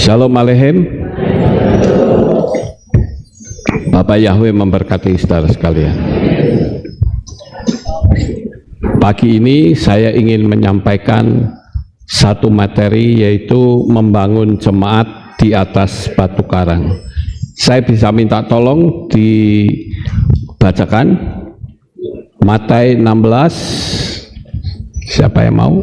Shalom Aleichem. Bapak Yahweh memberkati saudara sekalian. Pagi ini saya ingin menyampaikan satu materi, yaitu membangun jemaat di atas batu karang. Saya bisa minta tolong dibacakan Matius 16. Siapa yang mau?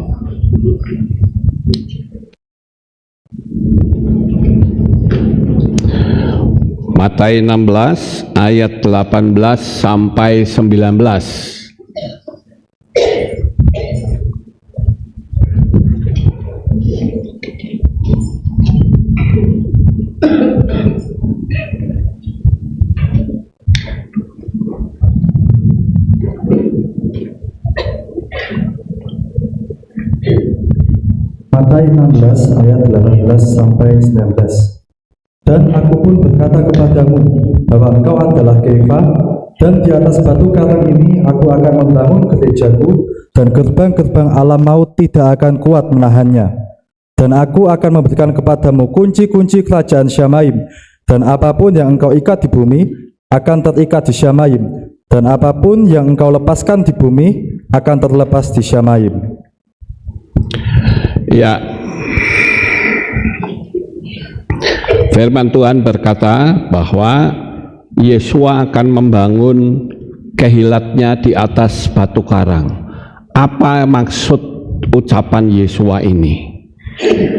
Matius 16 ayat 18 sampai 19. Matius 16 ayat 18 sampai 19. Dan aku pun berkata kepadamu bahwa engkau adalah Kefa, dan di atas batu karang ini aku akan membangun gerejaku, dan gerbang-gerbang alam maut tidak akan kuat menahannya. Dan aku akan memberikan kepadamu kunci-kunci kerajaan Syamaim, dan apapun yang engkau ikat di bumi akan terikat di Syamaim, dan apapun yang engkau lepaskan di bumi akan terlepas di Syamaim. Ya, firman Tuhan berkata bahwa Yesus akan membangun kehilatnya di atas batu karang. Apa maksud ucapan Yesus ini?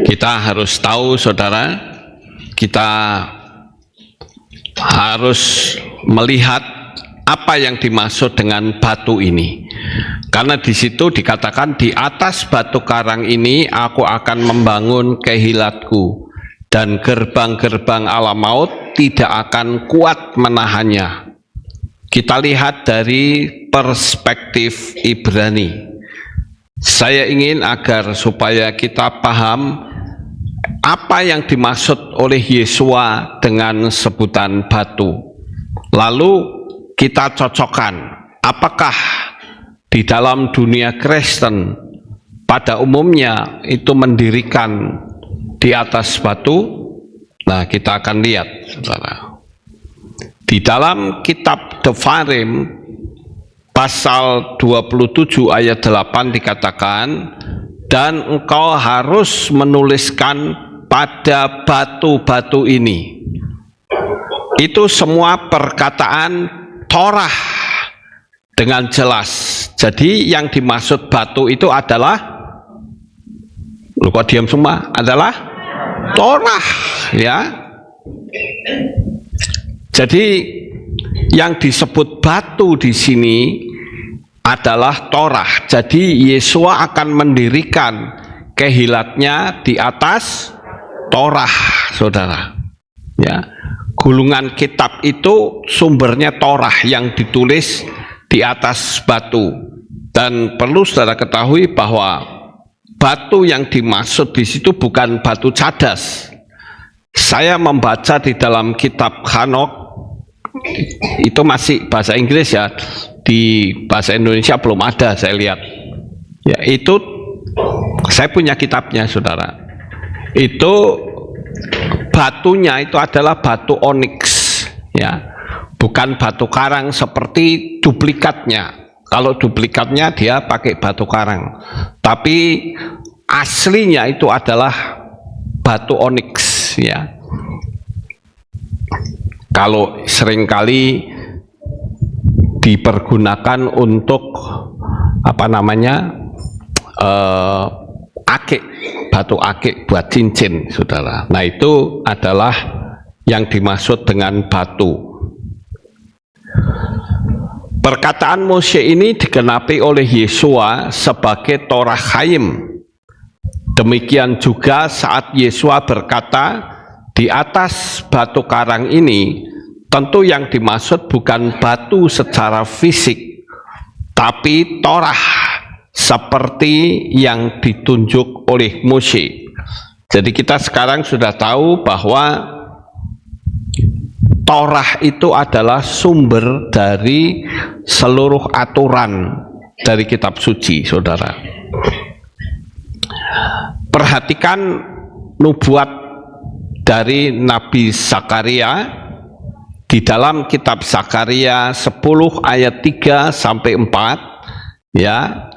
Kita harus tahu, saudara, kita harus melihat apa yang dimaksud dengan batu ini. Karena di situ dikatakan, di atas batu karang ini aku akan membangun kehilatku, dan gerbang-gerbang alam maut tidak akan kuat menahannya. Kita lihat dari perspektif Ibrani. Saya ingin agar supaya kita paham apa yang dimaksud oleh Yesua dengan sebutan batu. Lalu kita cocokkan, apakah di dalam dunia Kristen pada umumnya itu mendirikan di atas batu? Nah, kita akan lihat, saudara. Di dalam kitab Devarim pasal 27 ayat 8 dikatakan, dan engkau harus menuliskan pada batu-batu ini. Itu semua perkataan Torah dengan jelas. Jadi yang dimaksud batu itu adalah, lu kok diam semua, adalah Torah, ya. Jadi yang disebut batu di sini adalah Torah. Jadi Yesus akan mendirikan kehilatnya di atas Torah, saudara. Ya, gulungan kitab itu sumbernya Torah yang ditulis di atas batu. Dan perlu saudara ketahui bahwa batu yang dimaksud di situ bukan batu cadas. Saya membaca di dalam kitab Hanok, itu masih bahasa Inggris ya, di bahasa Indonesia belum ada saya lihat. Ya, itu saya punya kitabnya, saudara. Itu batunya itu adalah batu onyx, ya, bukan batu karang seperti duplikatnya. Kalau duplikatnya dia pakai batu karang, tapi aslinya itu adalah batu onyx, ya. Kalau seringkali dipergunakan untuk apa namanya, akik, batu akik buat cincin, saudara. Nah, itu adalah yang dimaksud dengan batu. Perkataan Mose ini digenapi oleh Yesua sebagai Torah Chaim. Demikian juga saat Yesua berkata, di atas batu karang ini, tentu yang dimaksud bukan batu secara fisik, tapi Torah seperti yang ditunjuk oleh Mose. Jadi kita sekarang sudah tahu bahwa Torah itu adalah sumber dari seluruh aturan dari kitab suci, saudara. Perhatikan nubuat dari Nabi Zakaria di dalam kitab Zakaria 10 ayat 3 sampai 4, ya,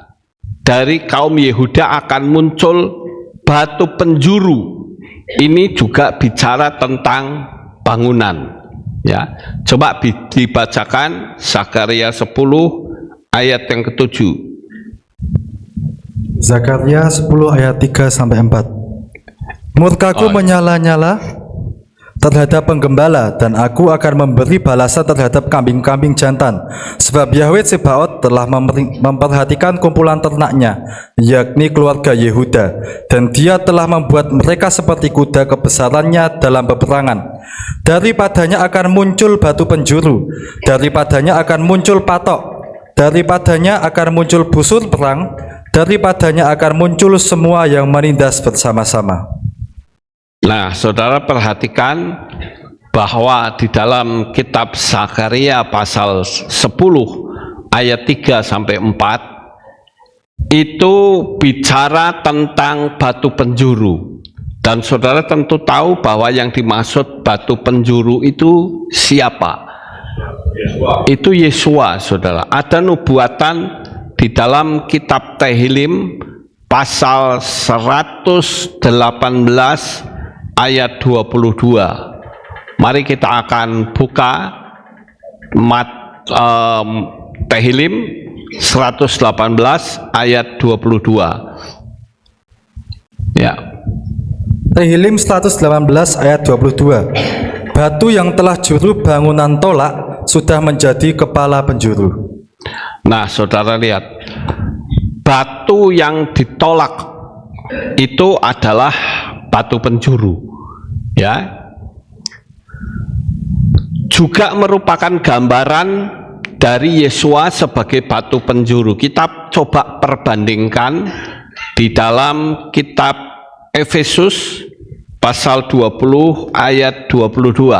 dari kaum Yehuda akan muncul batu penjuru. Ini juga bicara tentang bangunan, ya. Coba dibacakan Zakaria 10 ayat yang ke-7. Zakaria 10 ayat 3 sampai 4. Murkaku menyala-nyala terhadap penggembala, dan aku akan memberi balasan terhadap kambing-kambing jantan, sebab Yahweh Tsebaot telah memperhatikan kumpulan ternaknya, yakni keluarga Yehuda, dan dia telah membuat mereka seperti kuda kebesarannya dalam peperangan. Daripadanya akan muncul batu penjuru, daripadanya akan muncul patok, daripadanya akan muncul busur perang, daripadanya akan muncul semua yang menindas bersama-sama. Nah, saudara perhatikan bahwa di dalam kitab Zakaria pasal 10 ayat 3 sampai 4 itu bicara tentang batu penjuru. Dan saudara tentu tahu bahwa yang dimaksud batu penjuru itu siapa? Itu Yesua, saudara. Ada nubuatan di dalam kitab Tehillim pasal 118 ayat 22. Mari kita akan buka Tehillim 118 ayat 22. Ya. Tehillim 118 ayat 22. Batu yang telah juru bangunan tolak sudah menjadi kepala penjuru. Nah, saudara lihat, batu yang ditolak itu adalah batu penjuru, ya, juga merupakan gambaran dari Yesua sebagai batu penjuru. Kita coba perbandingkan di dalam kitab Efesus pasal 20 ayat 22,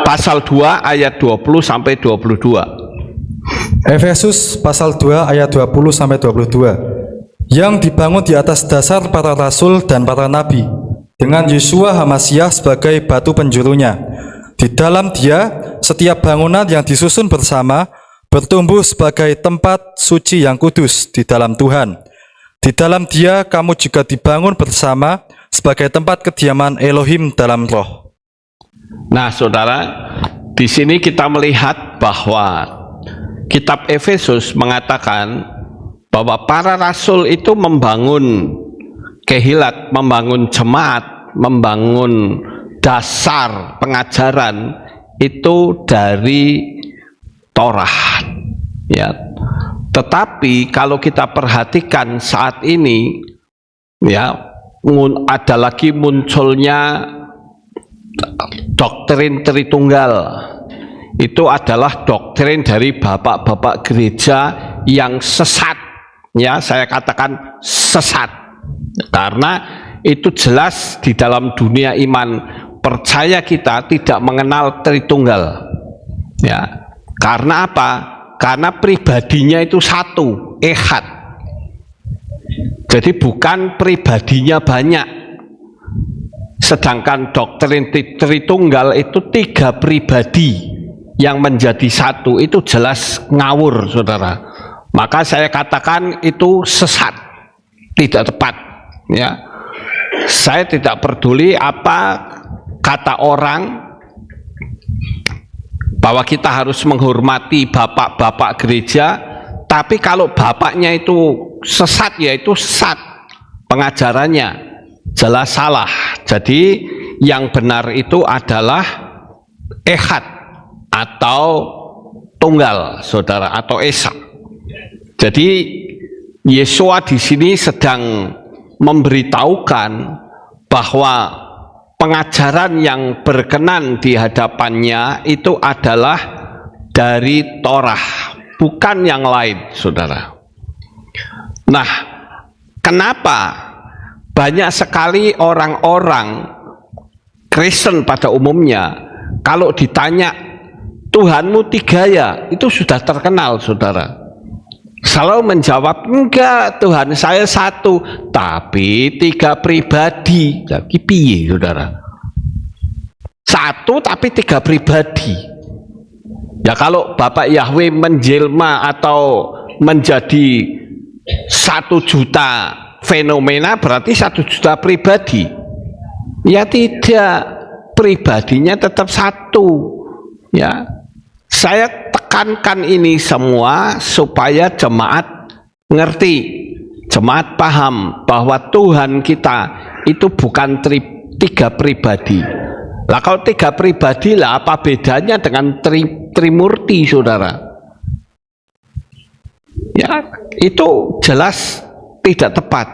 pasal 2 ayat 20 sampai 22. Efesus pasal 2 ayat 20 sampai 22. Yang dibangun di atas dasar para rasul dan para nabi, dengan Yeshua HaMasyiah sebagai batu penjurunya. Di dalam dia, setiap bangunan yang disusun bersama bertumbuh sebagai tempat suci yang kudus di dalam Tuhan. Di dalam dia, kamu juga dibangun bersama sebagai tempat kediaman Elohim dalam roh. Nah, saudara, di sini kita melihat bahwa kitab Efesus mengatakan bahwa para rasul itu membangun kehilat, membangun jemaat, membangun dasar pengajaran itu dari Torah, ya. Tetapi kalau kita perhatikan saat ini, ya, ada lagi munculnya doktrin Tritunggal. Itu adalah doktrin dari bapak-bapak gereja yang sesat, ya, saya katakan sesat, karena itu jelas di dalam dunia iman percaya kita tidak mengenal Tritunggal, ya. Karena apa? Karena pribadinya itu satu, Ehad. Jadi bukan pribadinya banyak. Sedangkan doktrin Tritunggal itu 3 pribadi yang menjadi satu, itu jelas ngawur, saudara. Maka saya katakan itu sesat, tidak tepat, ya. Saya tidak peduli apa kata orang bahwa kita harus menghormati bapak-bapak gereja, tapi kalau bapaknya itu sesat, ya itu sesat pengajarannya, jelas salah. Jadi yang benar itu adalah Ehad atau tunggal, saudara, atau Esa. Jadi Yesua di sini sedang memberitahukan bahwa pengajaran yang berkenan di hadapannya itu adalah dari Torah, bukan yang lain, saudara. Nah, kenapa banyak sekali orang-orang Kristen pada umumnya kalau ditanya Tuhanmu 3 ya, itu sudah terkenal, saudara. selalu menjawab, enggak, Tuhan saya satu, tapi 3 pribadi. Jadi piye, saudara? Satu tapi 3 pribadi. Ya kalau Bapak Yahweh menjelma atau menjadi 1 juta fenomena, berarti 1 juta pribadi. Ya tidak, pribadinya tetap satu. Ya, saya tekankan ini semua supaya jemaat ngerti, jemaat paham bahwa Tuhan kita itu bukan 3 pribadi. Lah kalau 3 pribadi lah, apa bedanya dengan Trimurti, saudara? Ya, itu jelas tidak tepat.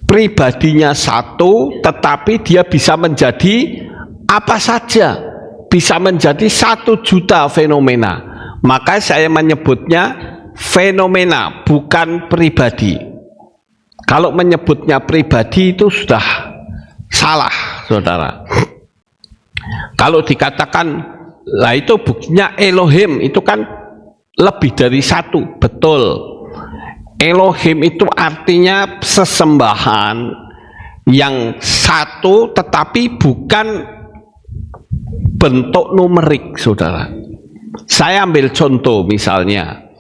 Pribadinya satu, tetapi dia bisa menjadi apa saja, bisa menjadi 1 juta fenomena. Maka saya menyebutnya fenomena, bukan pribadi. Kalau menyebutnya pribadi itu sudah salah, saudara. Kalau dikatakan, lah itu buktinya Elohim, itu kan lebih dari 1, betul. Elohim itu artinya sesembahan yang satu, tetapi bukan bentuk numerik, saudara. Saya ambil contoh, misalnya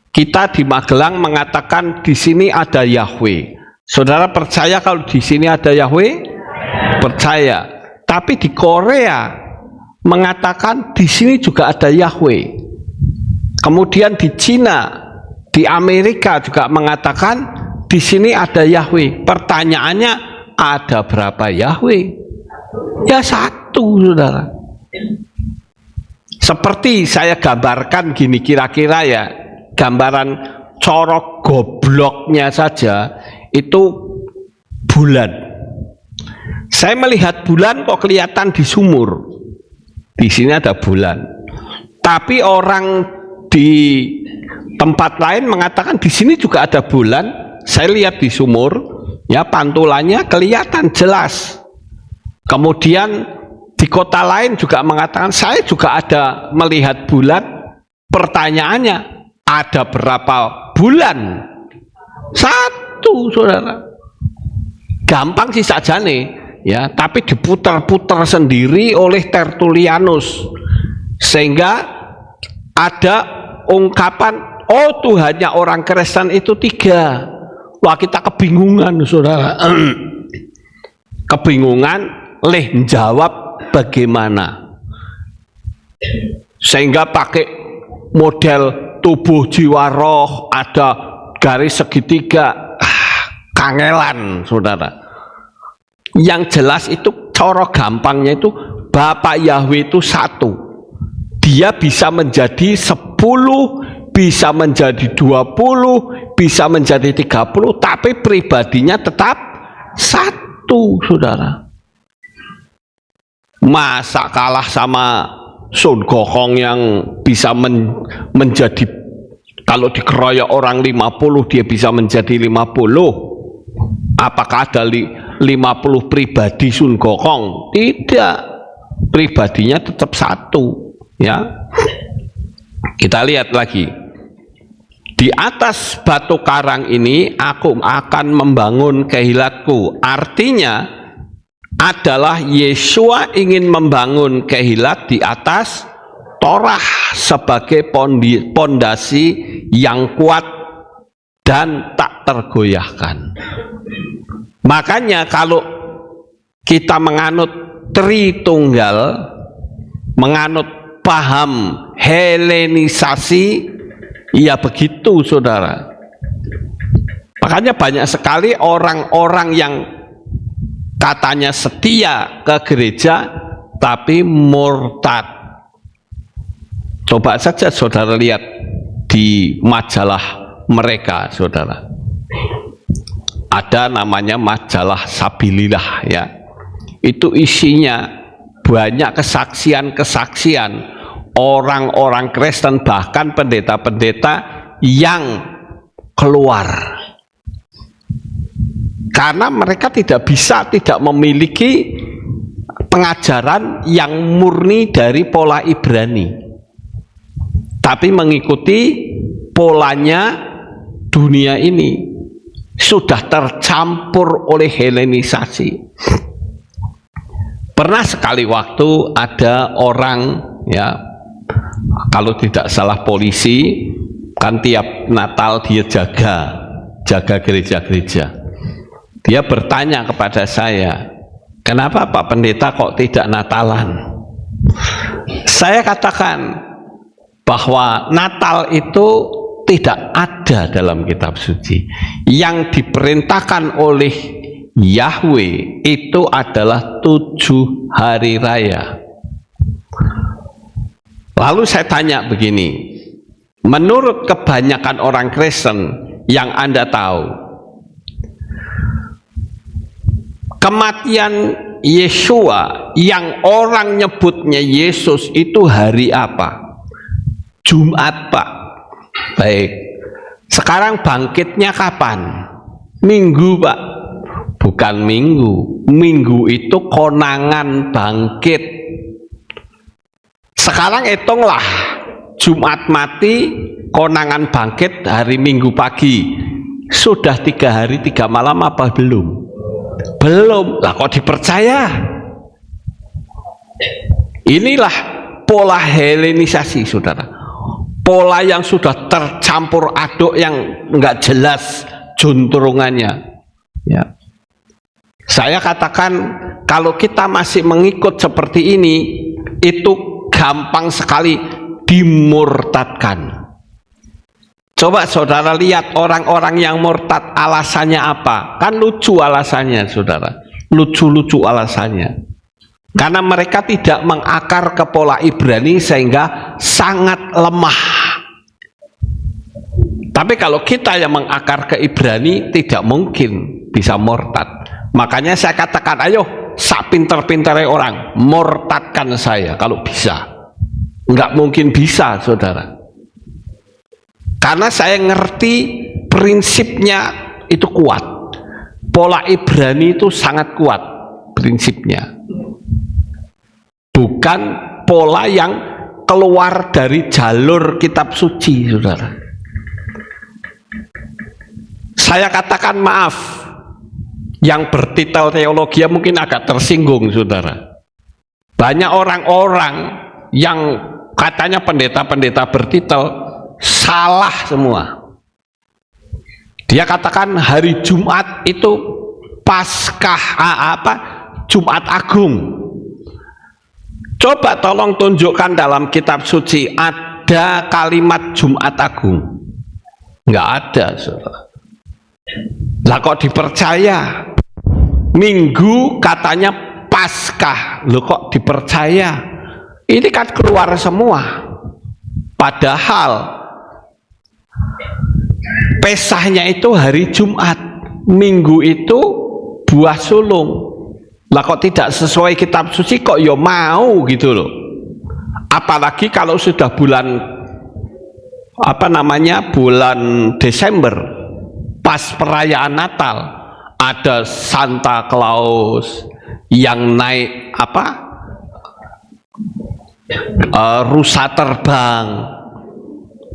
kita di Magelang mengatakan di sini ada Yahweh. Saudara percaya kalau di sini ada Yahweh? Percaya. Tapi di Korea mengatakan di sini juga ada Yahweh. Kemudian di Cina, di Amerika juga mengatakan di sini ada Yahweh. Pertanyaannya, ada berapa Yahweh? Ya 1, saudara. Seperti saya gambarkan gini, kira-kira ya, gambaran corok gobloknya saja itu bulan. Saya melihat bulan kok kelihatan di sumur. Di sini ada bulan. Tapi orang di tempat lain mengatakan di sini juga ada bulan. Saya lihat di sumur, ya pantulannya kelihatan jelas. Kemudian di kota lain juga mengatakan saya juga ada melihat bulan. Pertanyaannya, ada berapa bulan? 1, saudara. Gampang sih saja nih. Ya, tapi diputar-putar sendiri oleh Tertullianus, sehingga ada ungkapan, oh Tuhannya orang Kristen itu 3. Wah, kita kebingungan, saudara. Kebingungan, jawab bagaimana, sehingga pakai model tubuh jiwa roh, ada garis segitiga. Kangelan, saudara. Yang jelas itu cara gampangnya itu Bapak Yahweh itu 1. Dia bisa menjadi 10, bisa menjadi 20, bisa menjadi 30, tapi pribadinya tetap 1, saudara. Masa kalah sama Sun Gokong yang bisa menjadi, kalau dikeroyok orang 50 dia bisa menjadi 50. Apakah ada 50 pribadi Sun Gokong? Tidak, pribadinya tetap 1, ya. Kita lihat lagi, di atas batu karang ini aku akan membangun kehilatku. Artinya adalah Yesua ingin membangun kehilat di atas Torah sebagai pondasi yang kuat dan tak tergoyahkan. Makanya kalau kita menganut Tritunggal, menganut paham Helenisasi, ya begitu, saudara. Makanya banyak sekali orang-orang yang katanya setia ke gereja tapi murtad. Coba saja saudara lihat di majalah mereka, saudara. Ada namanya majalah Sabilillah, ya. Itu isinya banyak kesaksian-kesaksian orang-orang Kristen, bahkan pendeta-pendeta yang keluar karena mereka tidak memiliki pengajaran yang murni dari pola Ibrani, tapi mengikuti polanya dunia ini sudah tercampur oleh Helenisasi. Pernah sekali waktu ada orang, ya, kalau tidak salah polisi, kan tiap Natal dia jaga gereja-gereja. Dia bertanya kepada saya, kenapa Pak Pendeta kok tidak Natalan? Saya katakan bahwa Natal itu tidak ada dalam kitab suci. Yang diperintahkan oleh Yahweh itu adalah 7 hari raya. Lalu saya tanya begini, menurut kebanyakan orang Kristen yang Anda tahu, kematian Yesua yang orang nyebutnya Yesus itu hari apa? Jumat, Pak. Baik. Sekarang bangkitnya kapan? Minggu, Pak. Bukan minggu. Minggu itu konangan bangkit. Sekarang hitunglah, Jumat mati, konangan bangkit hari Minggu pagi. Sudah 3 hari 3 malam apa belum? Belum. Lah kok dipercaya? Inilah pola Helenisasi, saudara. Pola yang sudah tercampur aduk, yang enggak jelas juntrungannya, ya. Saya katakan, kalau kita masih mengikut seperti ini, itu gampang sekali dimurtadkan. Coba saudara lihat orang-orang yang murtad, alasannya apa? Kan lucu alasannya, saudara. Lucu-lucu alasannya. Karena mereka tidak mengakar ke pola Ibrani sehingga sangat lemah. Tapi kalau kita yang mengakar ke Ibrani, tidak mungkin bisa murtad. Makanya saya katakan, ayo, sak pinter-pinternya orang, murtadkan saya kalau bisa. Enggak mungkin bisa, saudara. Karena saya ngerti prinsipnya itu kuat. Pola Ibrani itu sangat kuat prinsipnya. Bukan pola yang keluar dari jalur kitab suci, saudara. Saya katakan maaf, yang bertitel teologi mungkin agak tersinggung, saudara. Banyak orang-orang yang katanya pendeta-pendeta bertitel, salah semua. Dia katakan hari Jumat itu Paskah, Jumat Agung. Coba tolong tunjukkan dalam kitab suci ada kalimat Jumat Agung. Nggak ada, saudara. Lah kok dipercaya? Minggu katanya Paskah, lo kok dipercaya? Ini kan keluar semua. Padahal Pesahnya itu hari Jumat, Minggu itu buah sulung. Lah kok tidak sesuai kitab suci kok ya mau gitu loh. Apalagi kalau sudah bulan bulan Desember, pas perayaan Natal, ada Santa Claus yang naik rusa terbang.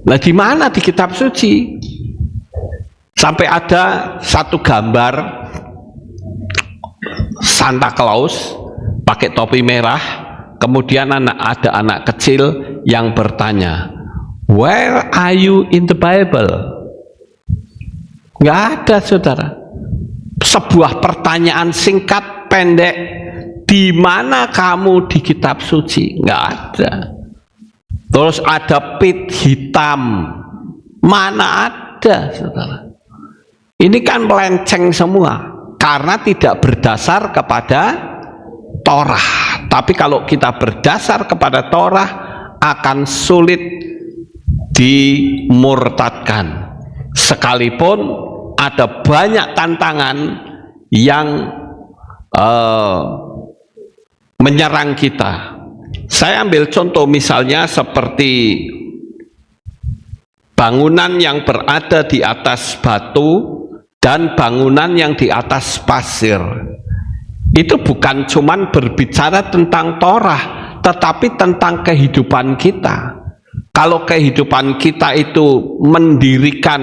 Nah, di mana di kitab suci? Sampai ada satu gambar Santa Claus pakai topi merah, kemudian ada anak kecil yang bertanya, "Where are you in the Bible?" Nggak ada, saudara. Sebuah pertanyaan singkat pendek, di mana kamu di kitab suci? Nggak ada. Terus ada pit hitam, mana ada, saudara. Ini kan melenceng semua karena tidak berdasar kepada Torah. Tapi kalau kita berdasar kepada Torah, akan sulit dimurtadkan. Sekalipun ada banyak tantangan yang menyerang kita. Saya ambil contoh misalnya seperti bangunan yang berada di atas batu dan bangunan yang di atas pasir. Itu bukan cuman berbicara tentang Torah, tetapi tentang kehidupan kita. Kalau kehidupan kita itu mendirikan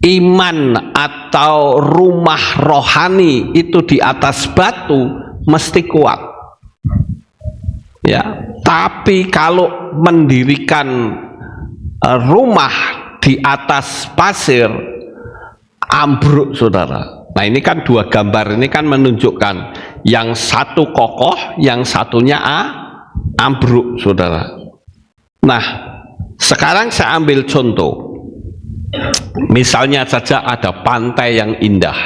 iman atau rumah rohani itu di atas batu, mesti kuat. Ya, tapi kalau mendirikan rumah di atas pasir, ambruk, saudara. Nah, ini kan dua gambar ini kan menunjukkan yang satu kokoh, yang satunya ambruk, saudara. Nah, sekarang saya ambil contoh. Misalnya saja ada pantai yang indah.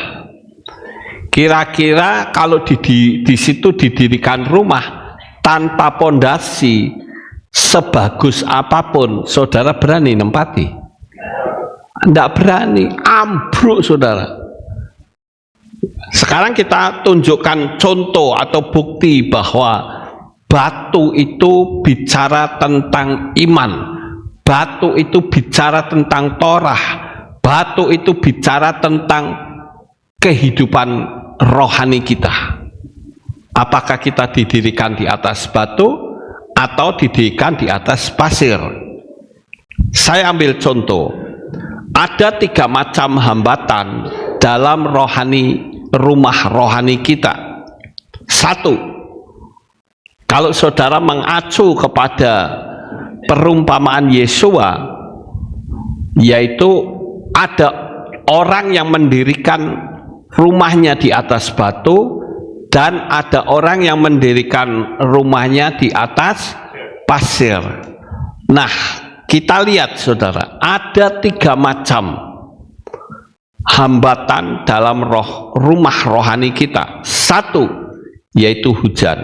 Kira-kira kalau di situ didirikan rumah tanpa pondasi, sebagus apapun, saudara berani nempati? Tidak berani, ambruk, saudara. Sekarang kita tunjukkan contoh atau bukti bahwa batu itu bicara tentang iman. Batu itu bicara tentang Torah. Batu itu bicara tentang kehidupan rohani kita. Apakah kita didirikan di atas batu atau didirikan di atas pasir? Saya ambil contoh. Ada 3 macam hambatan dalam rumah rohani kita. 1, kalau saudara mengacu kepada perumpamaan Yesua, yaitu ada orang yang mendirikan rumahnya di atas batu dan ada orang yang mendirikan rumahnya di atas pasir. Nah, kita lihat, saudara, ada 3 macam hambatan dalam rumah rohani kita. 1, yaitu hujan.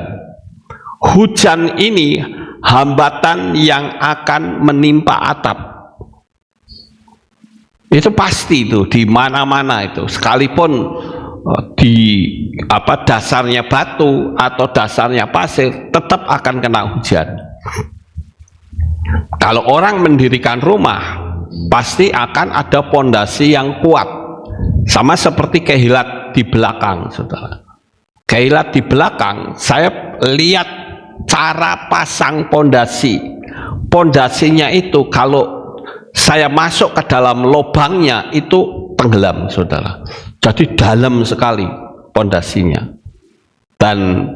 Hujan ini hambatan yang akan menimpa atap. Itu pasti itu di mana-mana itu, sekalipun di dasarnya batu atau dasarnya pasir, tetap akan kena hujan. Kalau orang mendirikan rumah, pasti akan ada pondasi yang kuat. Sama seperti kehilat di belakang, saudara. Kehilat di belakang, saya lihat cara pasang pondasi. Pondasinya itu kalau saya masuk ke dalam lubangnya itu tenggelam, saudara. Jadi dalam sekali pondasinya. Dan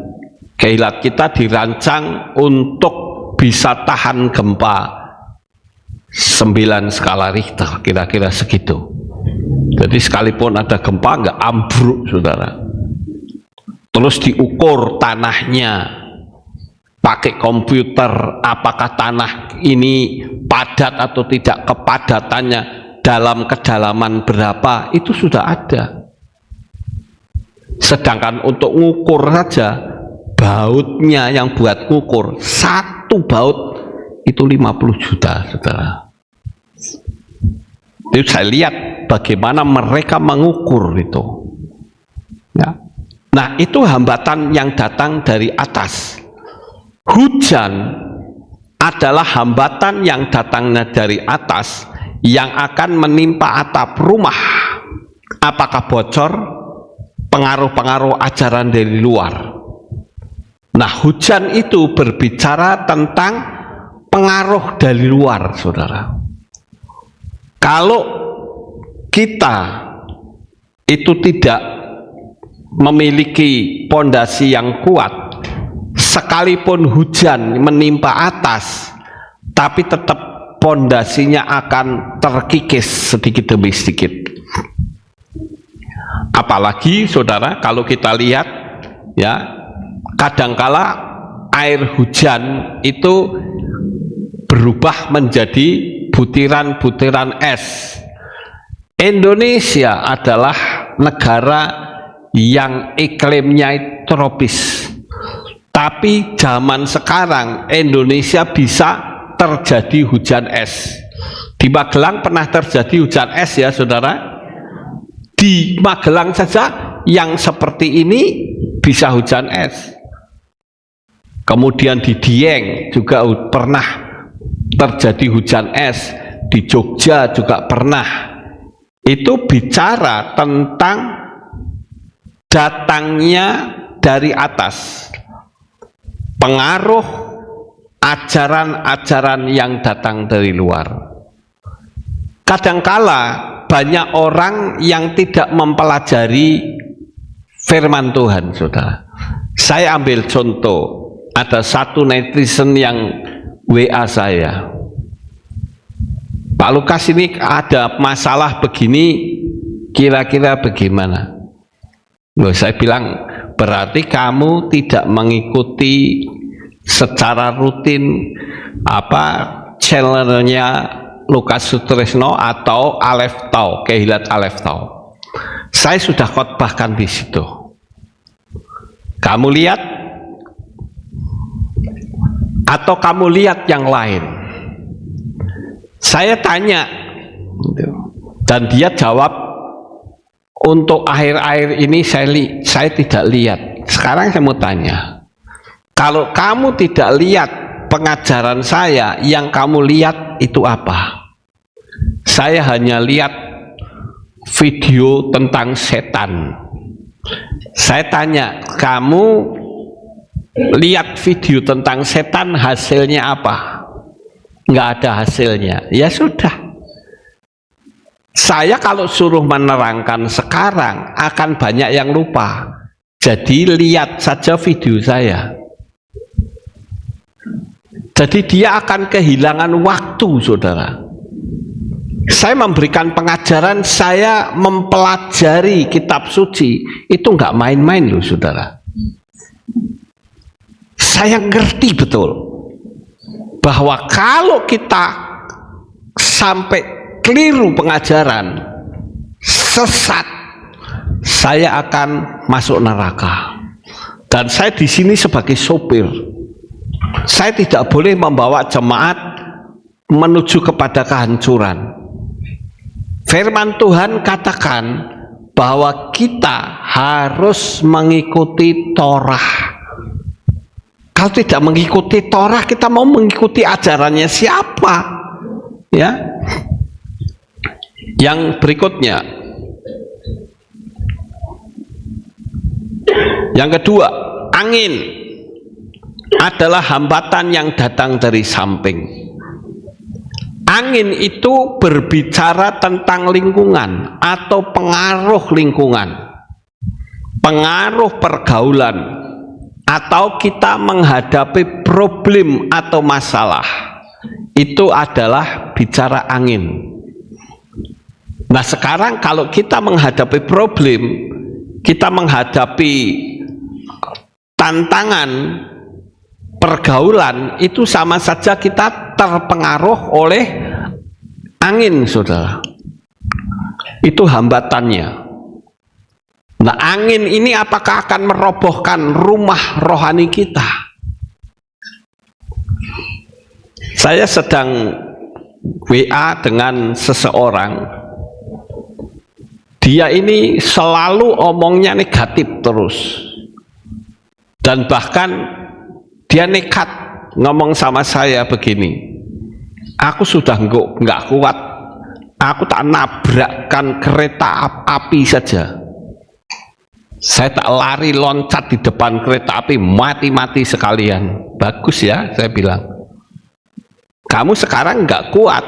kehilat kita dirancang untuk bisa tahan gempa 9 skala Richter, kira-kira segitu. Jadi sekalipun ada gempa nggak ambruk, saudara. Terus diukur tanahnya pakai komputer, apakah tanah ini padat atau tidak, kepadatannya dalam kedalaman berapa, itu sudah ada. Sedangkan untuk ngukur saja, bautnya yang buat ngukur, 1 baut itu 50 juta, saudara. Itu saya lihat bagaimana mereka mengukur itu. Ya. Nah, itu hambatan yang datang dari atas. Hujan adalah hambatan yang datangnya dari atas, yang akan menimpa atap rumah. Apakah bocor? Pengaruh-pengaruh ajaran dari luar. Nah, hujan itu berbicara tentang pengaruh dari luar, saudara. Kalau kita itu tidak memiliki pondasi yang kuat, sekalipun hujan menimpa atas, tapi tetap pondasinya akan terkikis sedikit demi sedikit. Apalagi, saudara, kalau kita lihat, ya, kadangkala air hujan itu berubah menjadi butiran-butiran es. Indonesia adalah negara yang iklimnya tropis. Tapi zaman sekarang Indonesia bisa terjadi hujan es. Di Magelang pernah terjadi hujan es, ya, saudara. Di Magelang saja yang seperti ini bisa hujan es. Kemudian di Dieng juga pernah terjadi hujan es. Di Jogja juga pernah. Itu bicara tentang datangnya dari atas. Pengaruh ajaran-ajaran yang datang dari luar. Kadangkala banyak orang yang tidak mempelajari firman Tuhan, saudara. Saya ambil contoh, ada satu netizen yang WA saya, Pak Lukas, ini ada masalah begini, kira-kira bagaimana? Loh, saya bilang, berarti kamu tidak mengikuti secara rutin channelnya Lukas Sutrisno atau Aleph Tau, Kehilat Aleph Tau. Saya sudah khotbahkan di situ. Kamu lihat atau kamu lihat yang lain? Saya tanya, dan dia jawab, untuk akhir-akhir ini saya tidak lihat. Sekarang saya mau tanya, kalau kamu tidak lihat pengajaran saya, yang kamu lihat itu apa? Saya hanya lihat video tentang setan. Saya tanya, kamu lihat video tentang setan, hasilnya apa? Nggak ada hasilnya. Ya sudah, saya kalau suruh menerangkan sekarang akan banyak yang lupa. Jadi lihat saja video saya. Jadi dia akan kehilangan waktu, saudara. Saya memberikan pengajaran, saya mempelajari kitab suci, itu nggak main-main loh, saudara. Saya ngerti betul bahwa kalau kita sampai keliru pengajaran, sesat, saya akan masuk neraka. Dan saya di sini sebagai sopir, saya tidak boleh membawa jemaat menuju kepada kehancuran. Firman Tuhan katakan bahwa kita harus mengikuti Torah. Kalau tidak mengikuti Torah, kita mau mengikuti ajarannya siapa? Ya. Yang berikutnya, yang kedua, angin adalah hambatan yang datang dari samping. Angin itu berbicara tentang lingkungan atau pengaruh lingkungan, pengaruh pergaulan, atau kita menghadapi problem atau masalah. Itu adalah bicara angin. Nah, sekarang kalau kita menghadapi problem, kita menghadapi tantangan pergaulan, itu sama saja kita terpengaruh oleh angin, saudara. Itu hambatannya. Nah, angin ini apakah akan merobohkan rumah rohani kita? Saya sedang WA dengan seseorang, dia ini selalu omongnya negatif terus, dan bahkan dia nekat ngomong sama saya begini, aku sudah nggak kuat, aku tak nabrakkan kereta api saja, saya tak lari loncat di depan kereta api, mati-mati sekalian. Bagus ya, saya bilang, kamu sekarang nggak kuat,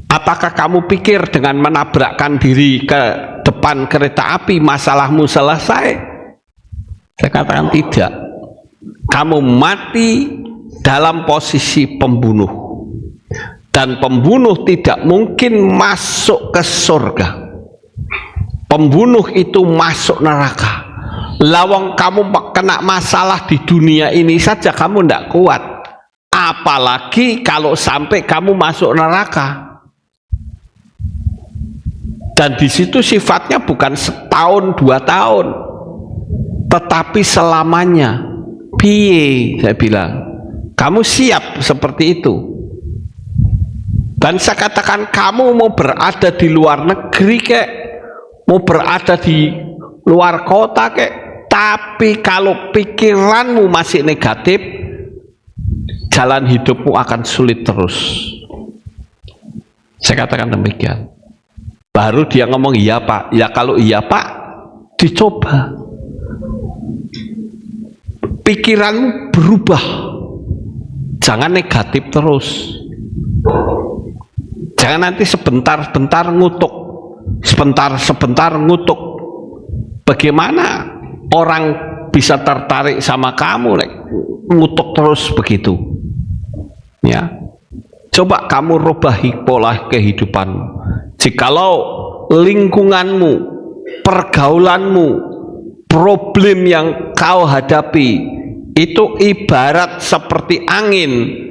apakah kamu pikir dengan menabrakkan diri ke depan kereta api masalahmu selesai? Saya katakan tidak. Kamu mati dalam posisi pembunuh, dan pembunuh tidak mungkin masuk ke surga. Pembunuh itu masuk neraka. Lawang kamu kena masalah di dunia ini saja kamu tidak kuat, apalagi kalau sampai kamu masuk neraka. Dan di situ sifatnya bukan setahun 2 tahun, tetapi selamanya. Piye, saya bilang, kamu siap seperti itu? Dan saya katakan, kamu mau berada di luar negeri kek, mau berada di luar kota kek, tapi kalau pikiranmu masih negatif, jalan hidupmu akan sulit terus. Saya katakan demikian. Baru dia ngomong, iya Pak. Ya kalau iya Pak, dicoba. Pikiranmu berubah, Jangan negatif terus. Jangan nanti sebentar-bentar ngutuk, sebentar-sebentar ngutuk. Bagaimana orang bisa tertarik sama kamu, ngutuk terus begitu? Ya, coba kamu rubahi pola kehidupanmu. Jikalau lingkunganmu, pergaulanmu, problem yang kau hadapi itu ibarat seperti angin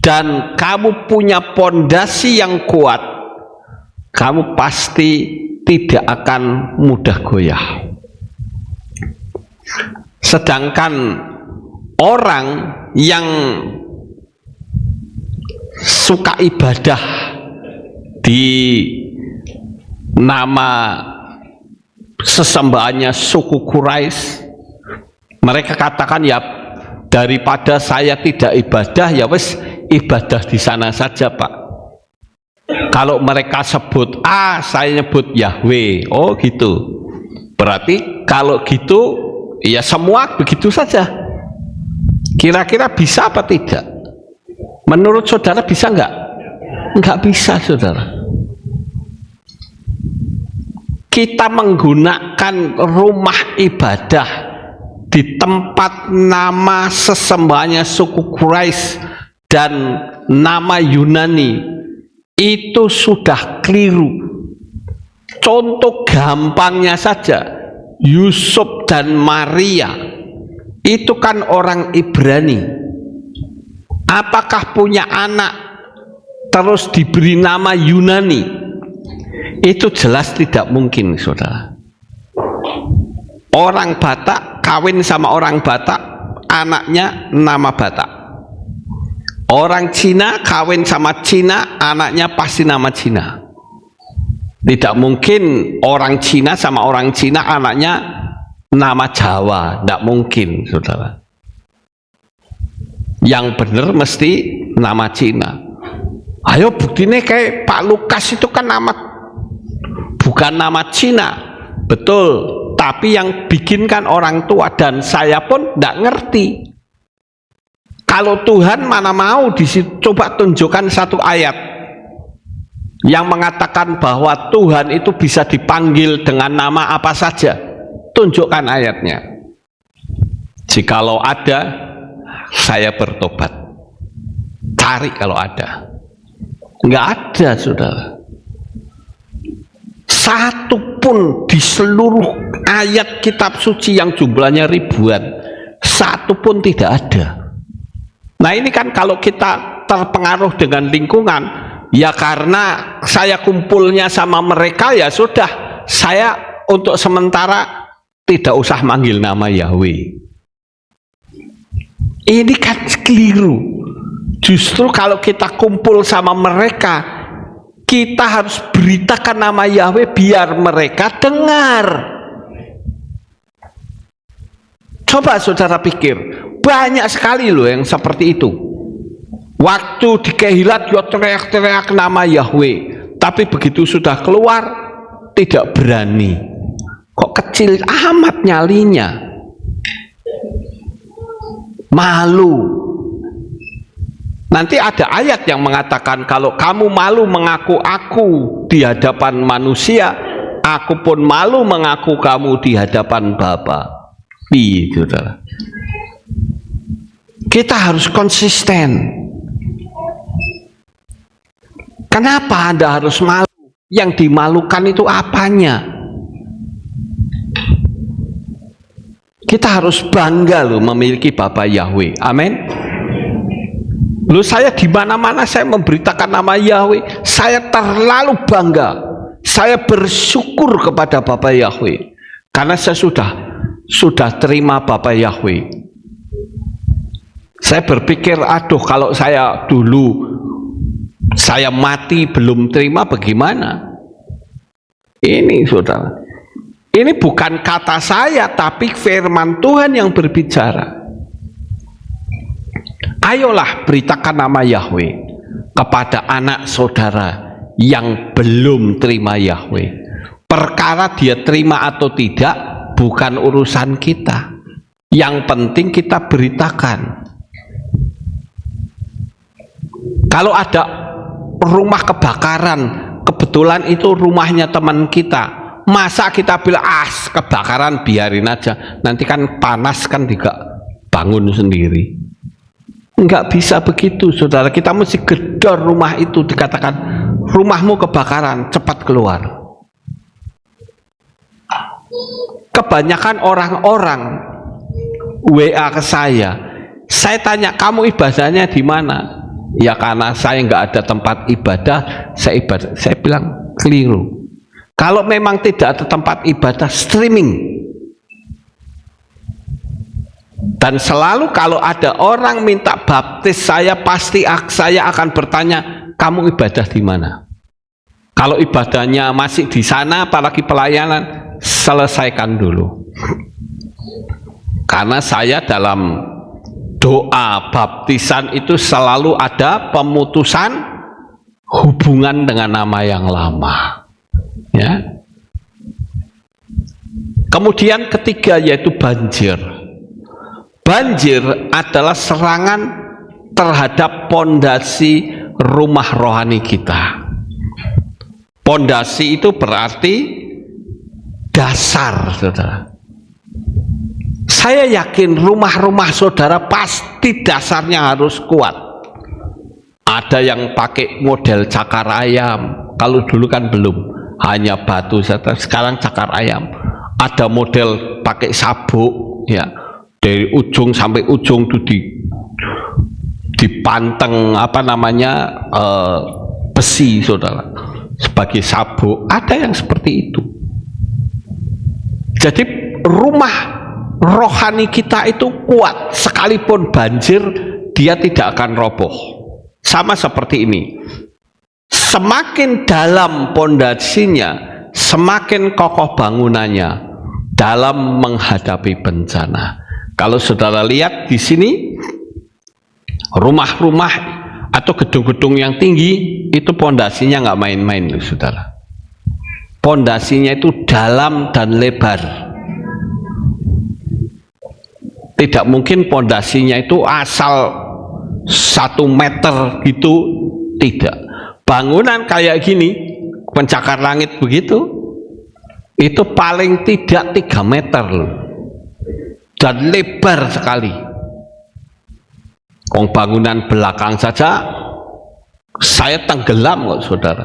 dan kamu punya pondasi yang kuat, kamu pasti tidak akan mudah goyah. Sedangkan orang yang suka ibadah di nama sesembahannya suku Quraisy, mereka katakan, ya daripada saya tidak ibadah, ya wes ibadah di sana saja Pak. Kalau mereka sebut A, saya nyebut Yahweh. Oh gitu. Berarti kalau gitu ya semua begitu saja. Kira-kira bisa apa tidak? Menurut saudara bisa enggak? Enggak bisa, saudara. Kita menggunakan rumah ibadah di tempat nama sesembahannya suku Quraisy dan nama Yunani itu sudah keliru. Contoh gampangnya saja, Yusuf dan Maria itu kan orang Ibrani. Apakah punya anak terus diberi nama Yunani? Itu jelas tidak mungkin, saudara. Orang Batak kawin sama orang Batak, anaknya nama Batak. Orang Cina kawin sama Cina, anaknya pasti nama Cina. Tidak mungkin orang Cina sama orang Cina anaknya nama Jawa, tidak mungkin, saudara. Yang benar mesti nama Cina. Ayo buktinya kayak Pak Lukas itu kan nama, bukan nama Cina, betul. Tapi yang bikinkan orang tua, dan saya pun tidak ngerti. Kalau Tuhan mana mau di situ, coba tunjukkan satu ayat yang mengatakan bahwa Tuhan itu bisa dipanggil dengan nama apa saja. Tunjukkan ayatnya. Jikalau ada, saya bertobat. Cari kalau ada. Enggak ada, saudara. Satu pun di seluruh ayat kitab suci yang jumlahnya ribuan, satu pun tidak ada. Nah ini kan kalau kita terpengaruh dengan lingkungan, ya karena saya kumpulnya sama mereka, ya sudah, saya untuk sementara tidak usah manggil nama Yahweh. Ini kan keliru. Justru kalau kita kumpul sama mereka, kita harus beritakan nama Yahweh biar mereka dengar. Coba saudara pikir, banyak sekali loh yang seperti itu. Waktu di Kehilat yo teriak-teriak nama Yahweh, tapi begitu sudah keluar tidak berani. Kok kecil amat nyalinya, malu. Nanti ada ayat yang mengatakan kalau kamu malu mengaku aku di hadapan manusia, aku pun malu mengaku kamu di hadapan Bapa. Gitu, saudara. Kita harus konsisten. Kenapa Anda harus malu? Yang dimalukan itu apanya? Kita harus bangga loh memiliki Bapa Yahweh. Amin. Loh, saya di mana-mana saya memberitakan nama Yahweh. Saya terlalu bangga. Saya bersyukur kepada Bapa Yahweh karena saya sudah terima Bapa Yahweh. Saya berpikir, aduh kalau saya dulu saya mati belum terima bagaimana? Ini saudara, ini bukan kata saya tapi firman Tuhan yang berbicara. Ayolah beritakan nama Yahweh kepada anak saudara yang belum terima Yahweh. Perkara dia terima atau tidak bukan urusan kita. Yang penting kita beritakan. Kalau ada rumah kebakaran, kebetulan itu rumahnya teman kita, masa kita bilang kebakaran biarin aja, nanti kan panas kan juga bangun sendiri. Enggak bisa begitu, saudara. Kita mesti gedor rumah itu, dikatakan rumahmu kebakaran, cepat keluar. Kebanyakan orang-orang WA ke saya tanya, kamu ibadahnya di mana? Ya karena saya nggak ada tempat ibadah, saya ibadah. Saya bilang keliru. Kalau memang tidak ada tempat ibadah, streaming. Dan selalu kalau ada orang minta baptis saya, pasti saya akan bertanya, kamu ibadah di mana? Kalau ibadahnya masih di sana, apalagi pelayanan, selesaikan dulu. Karena saya dalam doa baptisan itu selalu ada pemutusan hubungan dengan nama yang lama. Ya. Kemudian ketiga yaitu banjir. Banjir adalah serangan terhadap pondasi rumah rohani kita. Pondasi itu berarti dasar, saudara. Saya yakin rumah-rumah saudara pasti dasarnya harus kuat. Ada yang pakai model cakar ayam, kalau dulu kan belum, hanya batu saja. Sekarang cakar ayam. Ada model pakai sabuk, ya, dari ujung sampai ujung itu dipanteng besi, saudara, sebagai sabuk. Ada yang seperti itu. Jadi rumah rohani kita itu kuat, sekalipun banjir dia tidak akan roboh. Sama seperti ini, semakin dalam pondasinya, semakin kokoh bangunannya dalam menghadapi bencana. Kalau saudara lihat di sini, rumah-rumah atau gedung-gedung yang tinggi itu pondasinya nggak main-main, loh, saudara. Pondasinya itu dalam dan lebar. Tidak mungkin pondasinya itu asal 1 meter gitu, tidak. Bangunan kayak gini, pencakar langit begitu, itu paling tidak 3 meter loh, dan lebar sekali. Bangunan belakang saja saya tenggelam kok, saudara.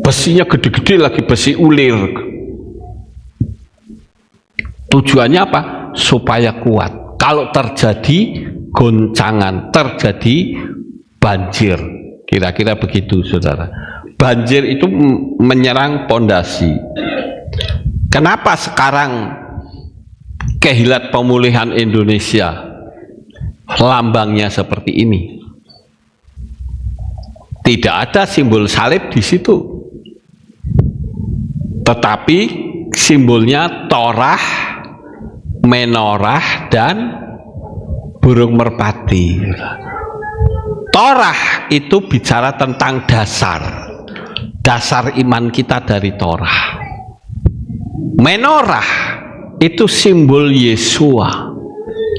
Besinya gede-gede lagi, besi ulir. Tujuannya apa? Supaya kuat. Kalau terjadi goncangan, terjadi banjir, kira-kira begitu, saudara. Banjir itu menyerang pondasi. Kenapa sekarang Kehilat Pemulihan Indonesia lambangnya seperti ini? Tidak ada simbol salib di situ, tetapi simbolnya torah, menorah, dan burung merpati. Torah itu bicara tentang dasar iman kita dari Torah. Menorah itu simbol Yesua.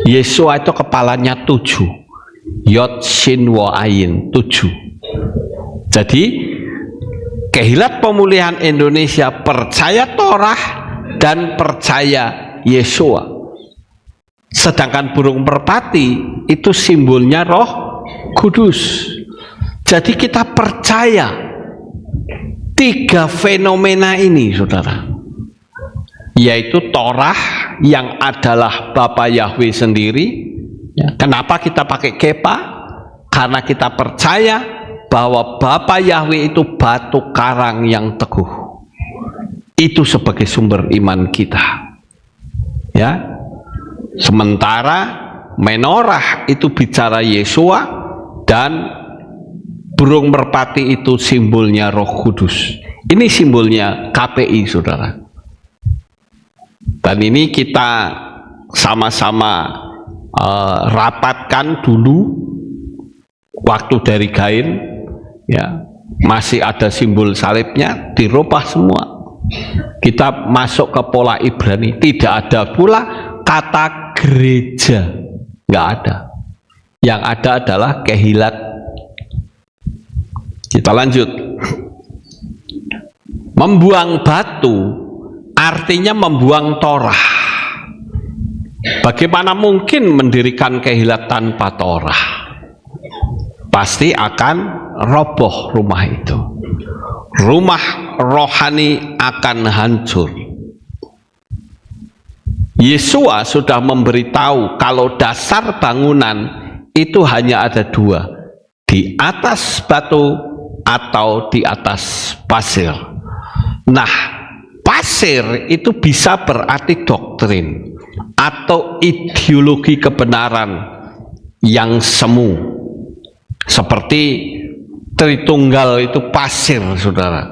Yesua itu kepalanya 7, Yod Shin Wo Ayin, 7. Jadi Kehilat Pemulihan Indonesia percaya Torah dan percaya Yesua. Sedangkan burung merpati itu simbolnya Roh Kudus. Jadi kita percaya 3 fenomena ini, saudara, yaitu Torah yang adalah Bapa Yahweh sendiri. Kenapa kita pakai kepa? Karena kita percaya bahwa Bapa Yahweh itu batu karang yang teguh. Itu sebagai sumber iman kita. Ya. Sementara menorah itu bicara Yesua, dan burung merpati itu simbolnya Roh Kudus. Ini simbolnya KPI, saudara. Dan ini kita sama-sama rapatkan dulu waktu dari Gain, ya, masih ada simbol salibnya, dirubah semua. Kita masuk ke pola Ibrani, tidak ada pula kata gereja, nggak ada. Yang ada adalah Kehilat Kita lanjut. Membuang batu artinya membuang Torah. Bagaimana mungkin mendirikan kehilat tanpa Torah? Pasti akan roboh rumah itu. Rumah rohani akan hancur. Yesua sudah memberitahu kalau dasar bangunan itu hanya ada dua, di atas batu atau di atas pasir. Nah, pasir itu bisa berarti doktrin atau ideologi kebenaran yang semu, seperti Tritunggal itu pasir, saudara.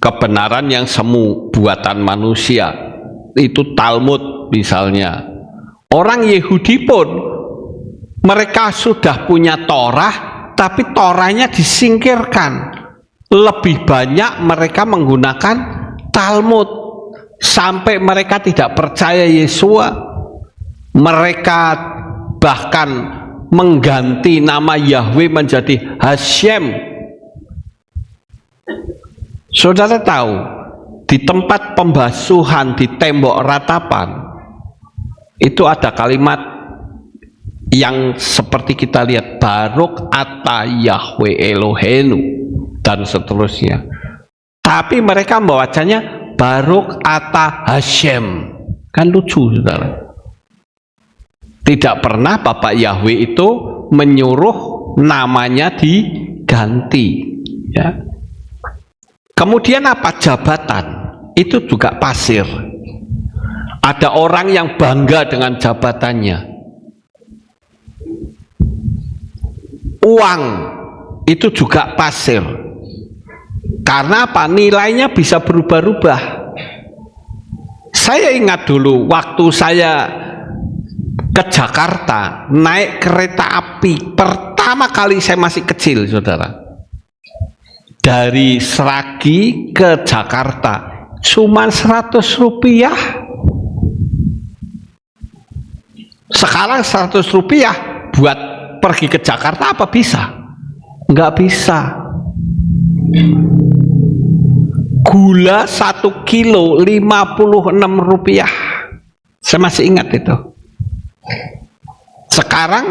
Kebenaran yang semu buatan manusia itu Talmud misalnya. Orang Yahudi pun mereka sudah punya Torah, tapi Torahnya disingkirkan. Lebih banyak mereka menggunakan Talmud, sampai mereka tidak percaya Yesua. Mereka bahkan mengganti nama Yahweh menjadi Hashem. Saudara tahu, di tempat pembasuhan di tembok ratapan itu ada kalimat yang seperti kita lihat, Baruk ata Yahweh Elohenu dan seterusnya. Tapi mereka membacanya Baruk ata Hashem. Kan lucu, saudara. Tidak pernah Bapak Yahweh itu menyuruh namanya diganti, ya. Kemudian apa? Jabatan itu juga pasir. Ada orang yang bangga dengan jabatannya. Uang itu juga pasir. Karena apa? Nilainya bisa berubah-ubah. Saya ingat dulu waktu saya ke Jakarta naik kereta api pertama kali, saya masih kecil, saudara, dari Sragi ke Jakarta cuma 100 rupiah. Sekarang 100 rupiah buat pergi ke Jakarta apa bisa? Nggak bisa. Gula 1 kilo 56 rupiah. Saya masih ingat itu. Sekarang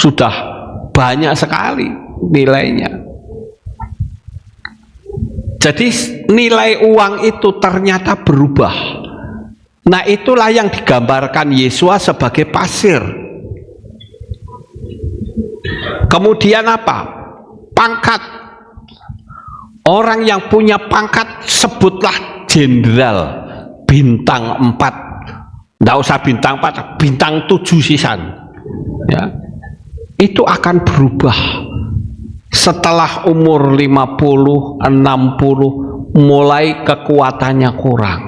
sudah banyak sekali nilainya. Jadi nilai uang itu ternyata berubah. Nah, itulah yang digambarkan Yesua sebagai pasir. Kemudian apa? Pangkat. Orang yang punya pangkat sebutlah jenderal bintang 4. Tidak usah bintang 4, bintang 7 sisan, ya. Itu akan berubah setelah umur 50, 60, mulai kekuatannya kurang.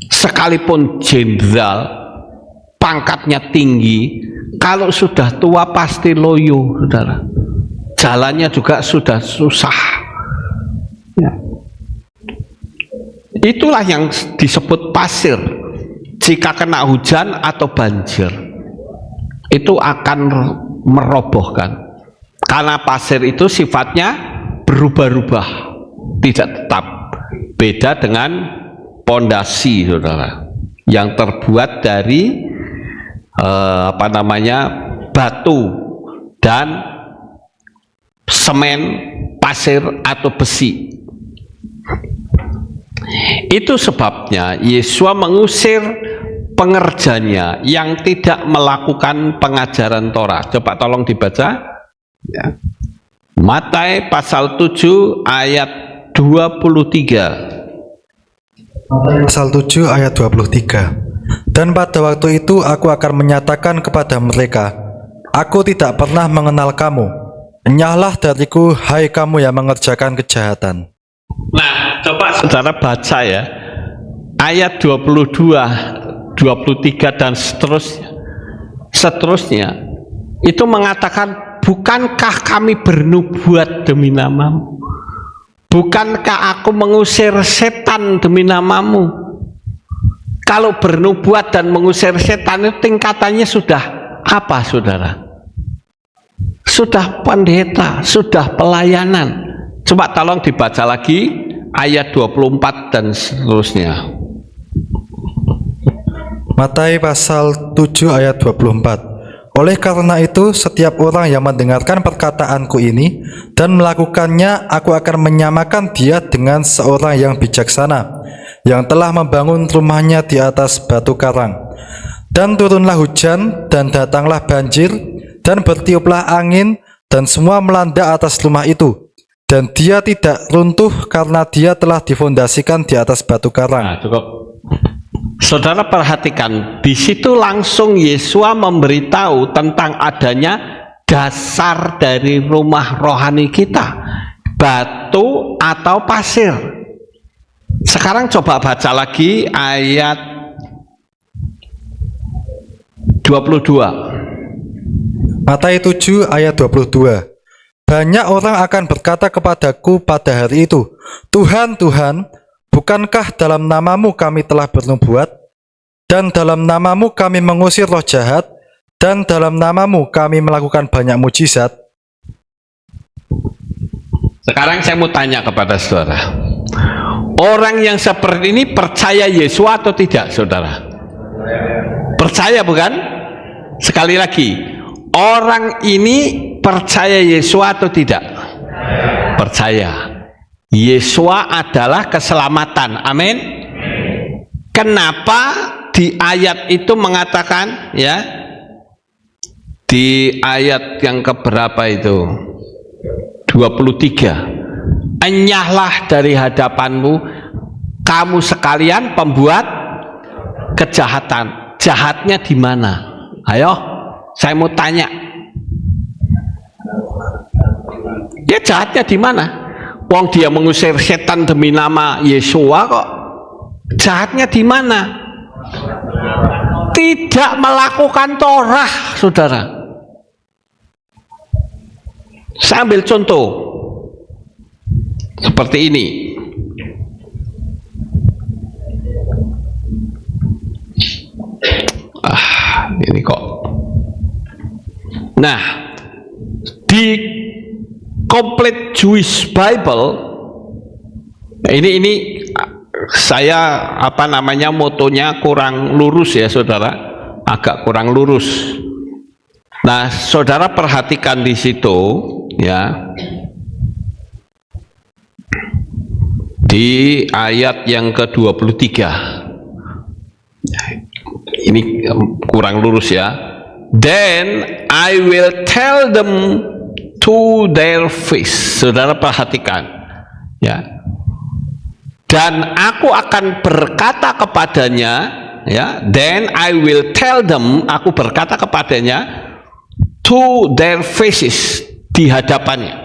Sekalipun jenderal, pangkatnya tinggi, kalau sudah tua pasti loyo, saudara. Jalannya juga sudah susah, ya. Itulah yang disebut pasir. Jika kena hujan atau banjir, itu akan merobohkan. Karena pasir itu sifatnya berubah-ubah, tidak tetap. Beda dengan pondasi, saudara, yang terbuat dari batu dan semen, pasir atau besi. Itu sebabnya Yesua mengusir pengerjanya yang tidak melakukan pengajaran Torah. Coba tolong dibaca, ya. Matius pasal 7 ayat 23. Pasal 7 ayat 23. Dan pada waktu itu aku akan menyatakan kepada mereka, aku tidak pernah mengenal kamu. Enyahlah dariku, hai kamu yang mengerjakan kejahatan. Nah, coba saudara baca ya, ayat 22, 23 dan seterusnya itu mengatakan, bukankah kami bernubuat demi namamu? Bukankah aku mengusir setan demi namamu? Kalau bernubuat dan mengusir setan itu tingkatannya sudah apa, saudara? sudah pendeta, sudah pelayanan. Coba tolong dibaca lagi ayat 24 dan seterusnya. Matius pasal 7 ayat 24. Oleh karena itu, setiap orang yang mendengarkan perkataanku ini dan melakukannya, aku akan menyamakan dia dengan seorang yang bijaksana, yang telah membangun rumahnya di atas batu karang. Dan turunlah hujan, dan datanglah banjir, dan bertiuplah angin, dan semua melanda atas rumah itu. Dan dia tidak runtuh karena dia telah difondasikan di atas batu karang. Nah, cukup. Saudara perhatikan, di situ langsung Yesua memberitahu tentang adanya dasar dari rumah rohani kita, batu atau pasir. Sekarang coba baca lagi ayat 22. Matius 7 ayat 22. Banyak orang akan berkata kepadaku pada hari itu, Tuhan, Tuhan, bukankah dalam namamu kami telah bernubuat, dan dalam namamu kami mengusir roh jahat, dan dalam namamu kami melakukan banyak mujizat? Sekarang saya mau tanya kepada saudara, orang yang seperti ini percaya Yesus atau tidak, saudara? Percaya bukan? Sekali lagi, orang ini percaya Yesus atau tidak? Percaya. Yesus adalah keselamatan. Amin. Kenapa di ayat itu mengatakan, ya, di ayat yang keberapa itu, 23, enyahlah dari hadapanmu kamu sekalian pembuat kejahatan. Jahatnya di mana? Ayo, saya mau tanya. Ya, jahatnya di mana? Wong dia mengusir setan demi nama Yesua kok. Jahatnya di mana? Tidak melakukan Torah, saudara. Saya ambil contoh seperti ini. Ini kok. Nah, di Complete Jewish Bible ini saya motonya kurang lurus ya, saudara, agak kurang lurus. Nah, saudara perhatikan di situ ya, di ayat yang ke-23 ini kurang lurus ya. Then I will tell them to their face. Saudara perhatikan ya, dan aku akan berkata kepadanya, ya, then I will tell them, aku berkata kepadanya, to their faces, di hadapannya,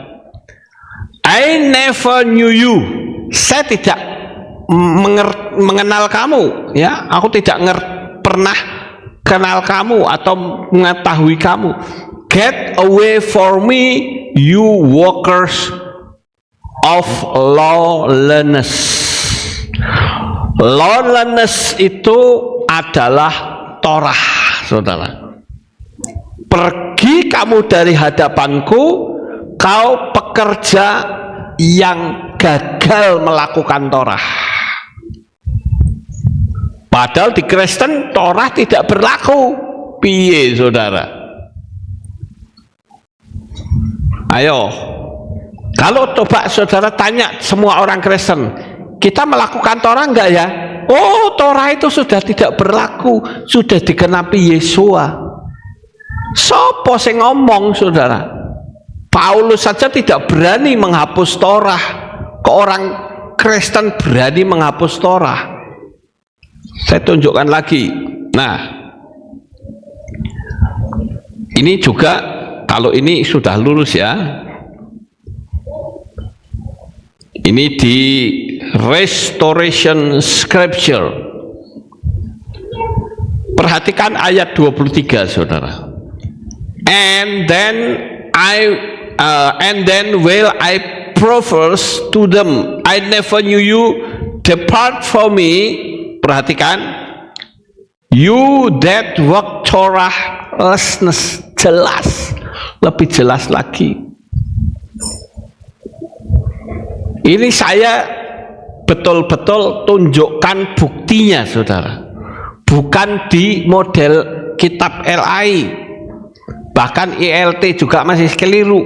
I never knew you, saya tidak mengenal kamu, ya, aku tidak pernah kenal kamu atau mengetahui kamu. Get away from me, you workers of lawlessness. Lawlessness itu adalah Torah, saudara. Pergi kamu dari hadapanku, kau pekerja yang gagal melakukan Torah. Padahal di Kristen Torah tidak berlaku. Piye, saudara? Ayo, kalau coba saudara tanya semua orang Kristen, kita melakukan Torah enggak ya? Oh, Torah itu sudah tidak berlaku, sudah digenapi Yesua. Sopo sing ngomong, saudara? Paulus saja tidak berani menghapus Torah, kok orang Kristen berani menghapus Torah? Saya tunjukkan lagi. Nah, ini juga, kalau ini sudah lurus ya, ini di Restoration Scripture. Perhatikan ayat 23, saudara. And then will I profess to them, I never knew you, depart from me. Perhatikan, you that work Torah lessness, jelas lebih jelas lagi. Ini saya betul-betul tunjukkan buktinya, saudara. Bukan di model kitab LAI, bahkan ILT juga masih keliru.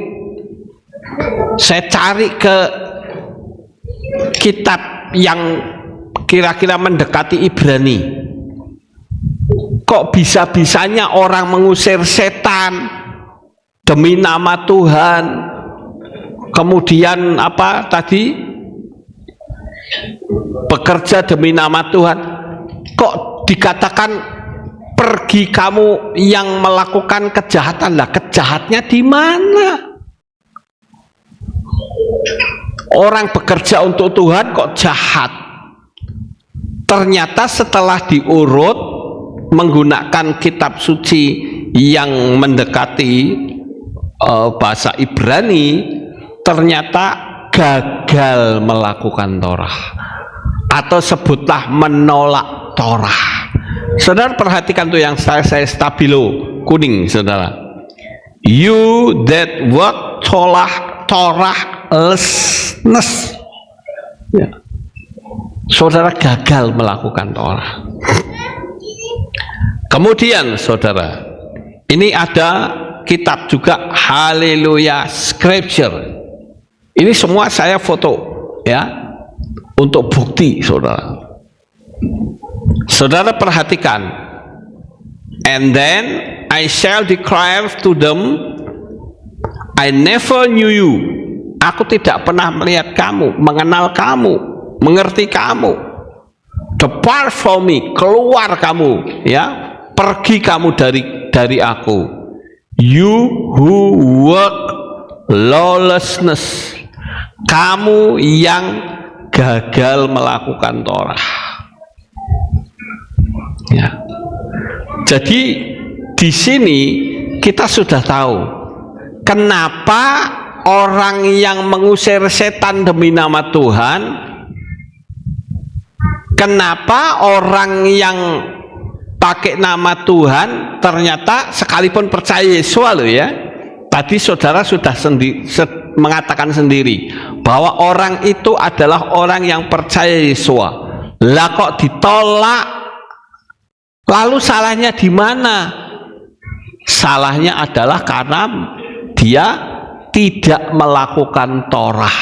Saya cari ke kitab yang kira-kira mendekati Ibrani. Kok bisa-bisanya orang mengusir setan demi nama Tuhan, kemudian apa tadi, bekerja demi nama Tuhan, kok dikatakan pergi kamu yang melakukan kejahatan? Lah, kejahatnya di mana? Orang bekerja untuk Tuhan kok jahat? Ternyata setelah diurut menggunakan kitab suci yang mendekati bahasa Ibrani, ternyata gagal melakukan Torah, atau sebutlah menolak Torah. Saudara perhatikan tuh yang saya stabilo kuning, saudara. You that work Torahlessness. Ya. Saudara gagal melakukan Torah. Kemudian saudara, ini ada kitab juga, Haleluya Scripture. Ini semua saya foto ya, untuk bukti, saudara. Saudara perhatikan. And then I shall declare to them, I never knew you. Aku tidak pernah melihat kamu, mengenal kamu, mengerti kamu. Depart from me, keluar kamu, ya. Pergi kamu dari aku. You who work lawlessness. Kamu yang gagal melakukan Torah. Ya. Jadi di sini kita sudah tahu kenapa orang yang mengusir setan demi nama Tuhan, kenapa orang yang pakai nama Tuhan ternyata sekalipun percaya Yesus loh ya. Tadi saudara sudah mengatakan sendiri bahwa orang itu adalah orang yang percaya Yesus. Lah kok ditolak? Lalu salahnya di mana? Salahnya adalah karena dia tidak melakukan Torah.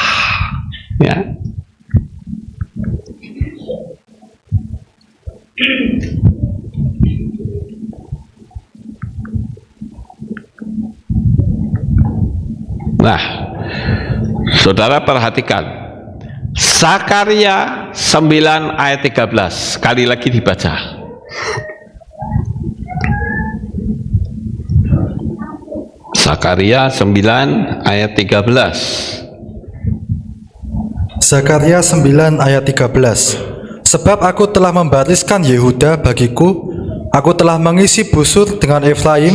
Ya. Nah, saudara perhatikan Zakaria 9 ayat 13, sekali lagi dibaca. Zakaria 9 ayat 13. Zakaria 9 ayat 13. Sebab aku telah membariskan Yehuda bagiku, aku telah mengisi busur dengan Efraim,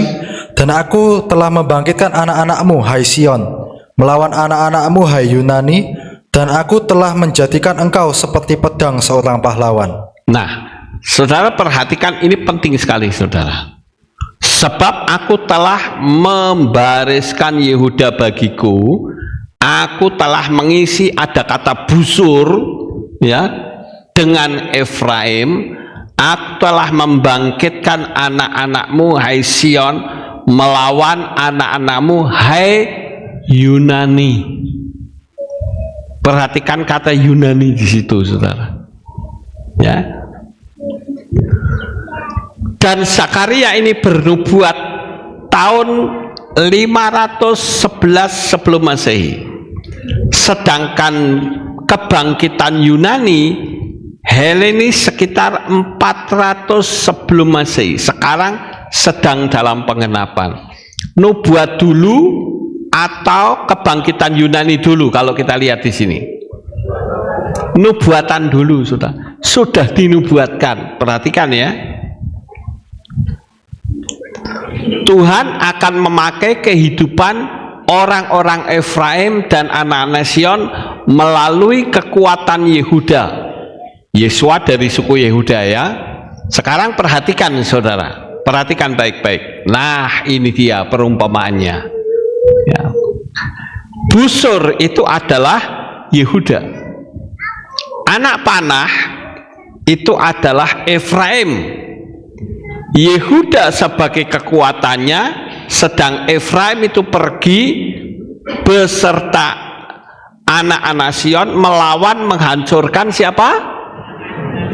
dan aku telah membangkitkan anak-anakmu, hai Sion, melawan anak-anakmu, hai Yunani, dan aku telah menjadikan engkau seperti pedang seorang pahlawan. Nah, saudara perhatikan, ini penting sekali, saudara. Sebab aku telah membariskan Yehuda bagiku, aku telah mengisi, ada kata busur, ya, dengan Efraim, aku telah membangkitkan anak-anakmu, hai Sion, melawan anak-anakmu, hai Yunani. Perhatikan kata Yunani di situ, saudara. Ya. Dan Zakaria ini bernubuat tahun 511 sebelum Masehi. Sedangkan kebangkitan Yunani Helenis sekitar 400 sebelum Masehi. Sekarang sedang dalam pengenapan. Nubuat dulu atau kebangkitan Yunani dulu, kalau kita lihat di sini. Nubuatan dulu, sudah dinubuatkan. Perhatikan ya. Tuhan akan memakai kehidupan orang-orang Efraim dan anak-anak Sion melalui kekuatan Yehuda. Yesua dari suku Yehuda ya. Sekarang perhatikan saudara, perhatikan baik-baik. Nah, ini dia perumpamaannya. Ya. Busur itu adalah Yehuda. Anak panah itu adalah Efraim. Yehuda sebagai kekuatannya, sedang Efraim itu pergi beserta anak-anak Sion melawan menghancurkan siapa?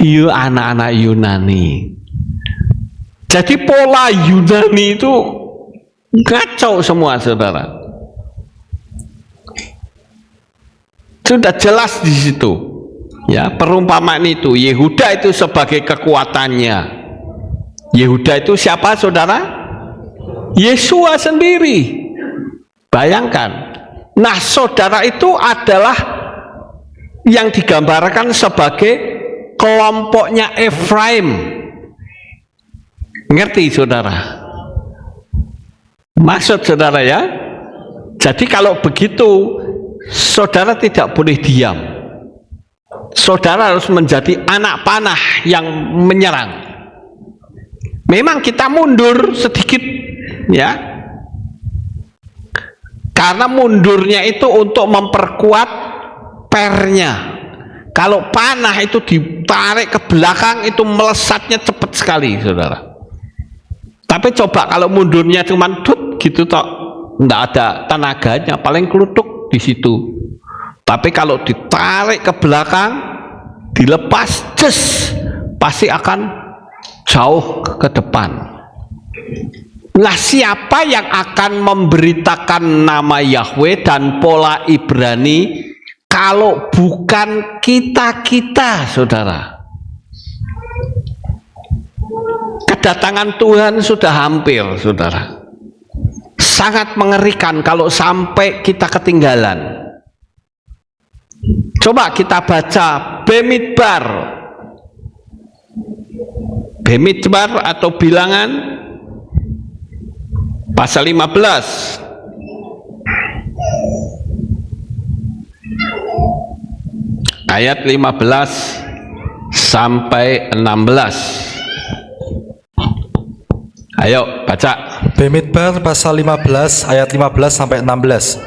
Anak-anak Yunani. Jadi pola Yunani itu kacau semua, saudara. Sudah jelas di situ. Ya, perumpamaan itu Yehuda itu sebagai kekuatannya. Yehuda itu siapa, saudara? Yesua sendiri. Bayangkan. Nah, saudara itu adalah yang digambarkan sebagai kelompoknya Efraim. Ngerti, saudara? Maksud saudara ya? Jadi kalau begitu, saudara tidak boleh diam. Saudara harus menjadi anak panah yang menyerang. Memang kita mundur sedikit, ya, karena mundurnya itu untuk memperkuat pernya. Kalau panah itu ditarik ke belakang, itu melesatnya cepat sekali, saudara. Tapi coba kalau mundurnya cuma dut gitu tok, nggak ada tenaganya, paling kelutuk di situ. Tapi kalau ditarik ke belakang, dilepas, pasti akan jauh ke depan. Nah, siapa yang akan memberitakan nama Yahweh dan pola Ibrani kalau bukan kita-kita, saudara? Kedatangan Tuhan sudah hampir, saudara. Sangat mengerikan kalau sampai kita ketinggalan. Coba kita baca Bemidbar. Bemidbar atau Bilangan pasal 15. Ayat 15 sampai 16. Ayo baca. Bemidbar pasal 15 ayat 15 sampai 16.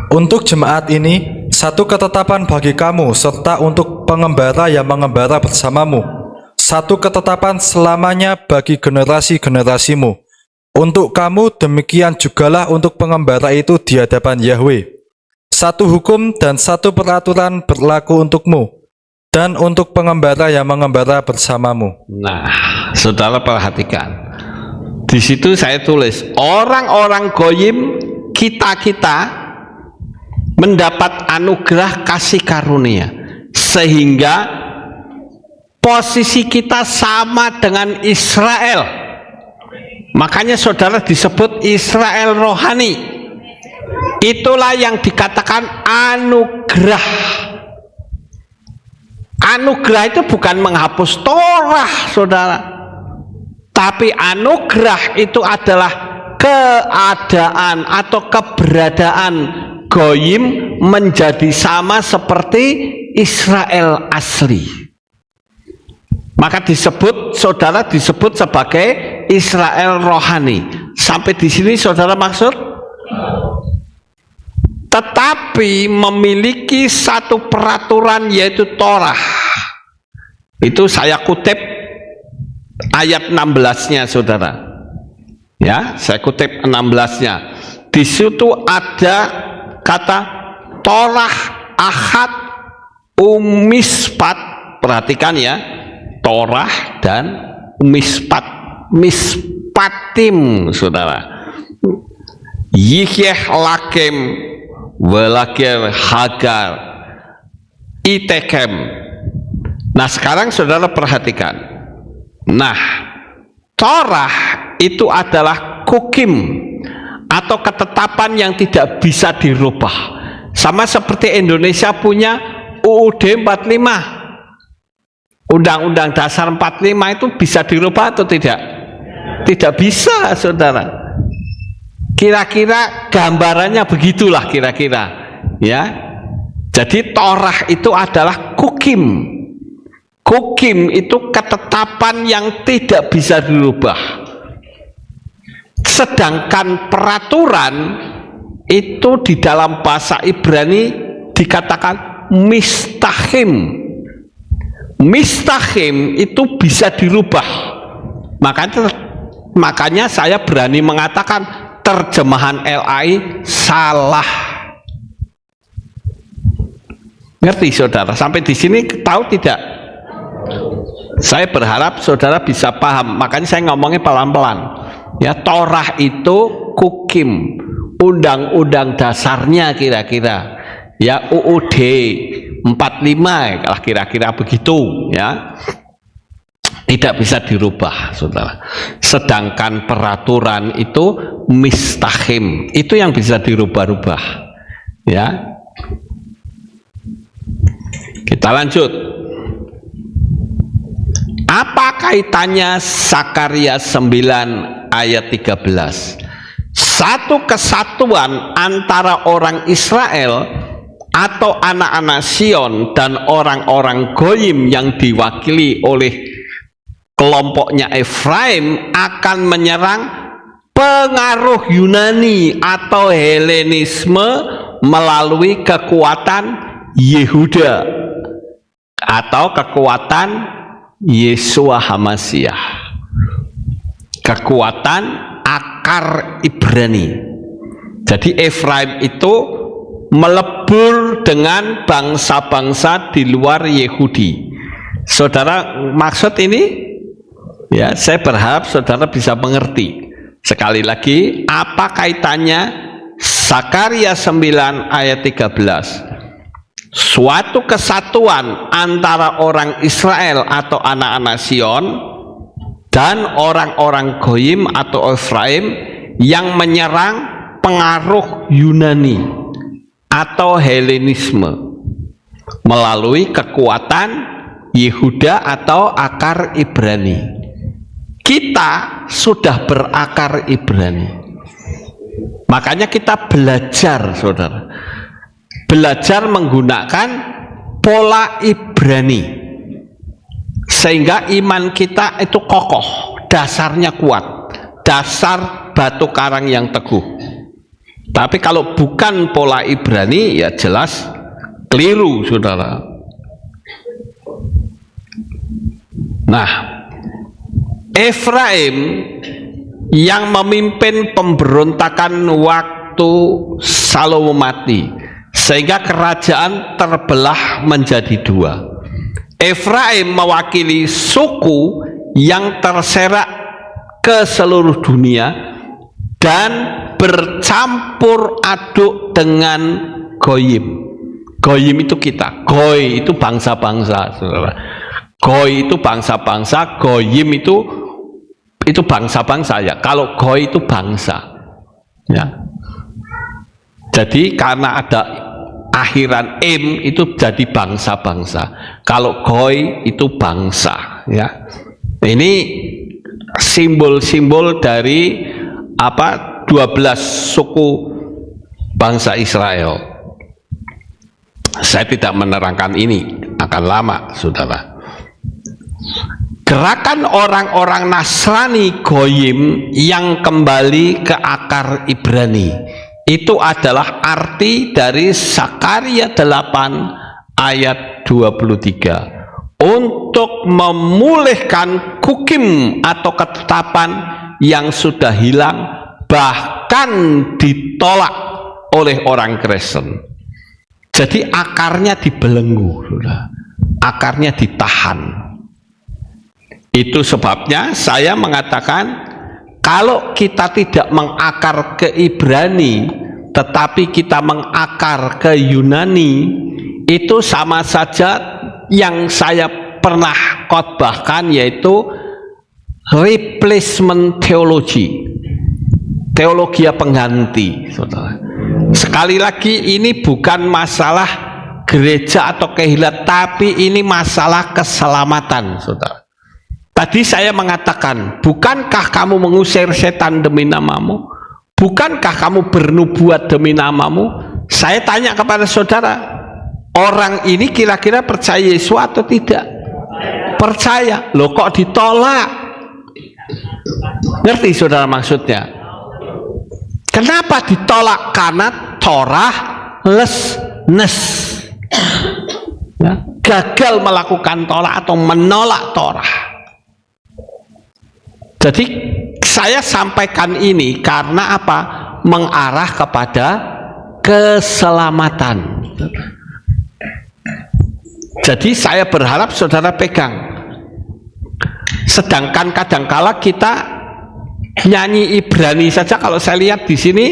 Untuk jemaat ini satu ketetapan bagi kamu serta untuk pengembara yang mengembara bersamamu, satu ketetapan selamanya bagi generasi-generasimu. Untuk kamu demikian jugalah untuk pengembara itu di hadapan Yahweh. Satu hukum dan satu peraturan berlaku untukmu dan untuk pengembara yang mengembara bersamamu. Nah, saudara perhatikan. Di situ saya tulis, orang-orang goyim, kita-kita mendapat anugerah kasih karunia, sehingga posisi kita sama dengan Israel. Makanya saudara disebut Israel rohani. Itulah yang dikatakan anugerah. Anugerah itu bukan menghapus Torah, saudara. Tapi anugerah itu adalah keadaan atau keberadaan goyim menjadi sama seperti Israel asli. Maka disebut, saudara disebut sebagai Israel rohani. Sampai di sini saudara maksud? Tetapi memiliki satu peraturan, yaitu Torah. Itu saya kutip ayat 16-nya, saudara. Ya, saya kutip 16-nya. Di situ ada kata Torah, Ahad, Umispat. Perhatikan ya, Torah dan Umispat. Mispatim, saudara. Yihyeh lakem welakir hagar itekem. Nah, sekarang saudara perhatikan. Nah, Torah itu adalah hukum atau ketetapan yang tidak bisa dirubah. Sama seperti Indonesia punya UUD 45. Undang-Undang Dasar 45 itu bisa dirubah atau tidak? Tidak bisa, saudara. Kira-kira gambarannya begitulah kira-kira, ya. Jadi Torah itu adalah hukum. Hukum itu ketetapan yang tidak bisa dirubah. Sedangkan peraturan itu di dalam bahasa Ibrani dikatakan mistahim. Mistahim itu bisa dirubah. Makanya saya berani mengatakan terjemahan LAI salah. Ngerti saudara? Sampai di sini tahu tidak? Saya berharap saudara bisa paham. Makanya saya ngomongnya pelan-pelan. Ya, Torah itu kukim, undang-undang dasarnya kira-kira. Ya, UUD 45 lah kira-kira begitu ya. Tidak bisa dirubah saudara. Sedangkan peraturan itu mistahim, itu yang bisa dirubah-rubah ya. Kita lanjut. Apa kaitannya Sakaria 9 ayat 13? Satu kesatuan antara orang Israel atau anak-anak Sion dan orang-orang Goyim yang diwakili oleh kelompoknya Efraim akan menyerang pengaruh Yunani atau Helenisme melalui kekuatan Yehuda atau kekuatan Yesua Hamasyah, kekuatan akar Ibrani. Jadi Efraim itu melebur dengan bangsa-bangsa di luar Yehudi. Saudara maksud ini? Ya, saya berharap saudara bisa mengerti. Sekali lagi, apa kaitannya Sakaria 9 ayat 13? Suatu kesatuan antara orang Israel atau anak-anak Sion dan orang-orang Goyim atau Efraim yang menyerang pengaruh Yunani atau Helenisme melalui kekuatan Yehuda atau akar Ibrani. Kita sudah berakar Ibrani, makanya kita belajar saudara, belajar menggunakan pola Ibrani sehingga iman kita itu kokoh, dasarnya kuat, dasar batu karang yang teguh. Tapi kalau bukan pola Ibrani ya jelas keliru saudara. Nah, Efraim yang memimpin pemberontakan waktu Salomo mati sehingga kerajaan terbelah menjadi dua. Efraim mewakili suku yang terserak ke seluruh dunia dan bercampur aduk dengan Goyim. Goyim itu kita, Goy itu bangsa-bangsa saudara. Goy itu bangsa-bangsa, Goyim itu bangsa-bangsa ya. Kalau Goy itu bangsa ya. Jadi karena ada akhiran im itu jadi bangsa-bangsa. Kalau Goy itu bangsa ya. Ini simbol-simbol dari 12 suku bangsa Israel. Saya tidak menerangkan ini, akan lama saudara. Gerakan orang-orang Nasrani Goyim yang kembali ke akar Ibrani itu adalah arti dari Sakaria 8 ayat 23, untuk memulihkan hukum atau ketetapan yang sudah hilang bahkan ditolak oleh orang Kristen. Jadi akarnya dibelenggu, akarnya ditahan. Itu sebabnya saya mengatakan kalau kita tidak mengakar ke Ibrani tetapi kita mengakar ke Yunani, itu sama saja yang saya pernah khotbahkan, yaitu replacement theology, teologi pengganti saudara. Sekali lagi, ini bukan masalah gereja atau kehilat, tapi ini masalah keselamatan saudara. Tadi saya mengatakan, bukankah kamu mengusir setan demi namamu? Bukankah kamu bernubuat demi namamu? Saya tanya kepada saudara, orang ini kira-kira percaya Yesus atau tidak? Percaya. Loh kok ditolak? Ngerti saudara maksudnya? Kenapa ditolak? Karena Torah lessness, ya, gagal melakukan Torah atau menolak Torah. Jadi saya sampaikan ini karena apa? Mengarah kepada keselamatan. Jadi saya berharap saudara pegang. Sedangkan kadangkala kita nyanyi Ibrani saja, kalau saya lihat di sini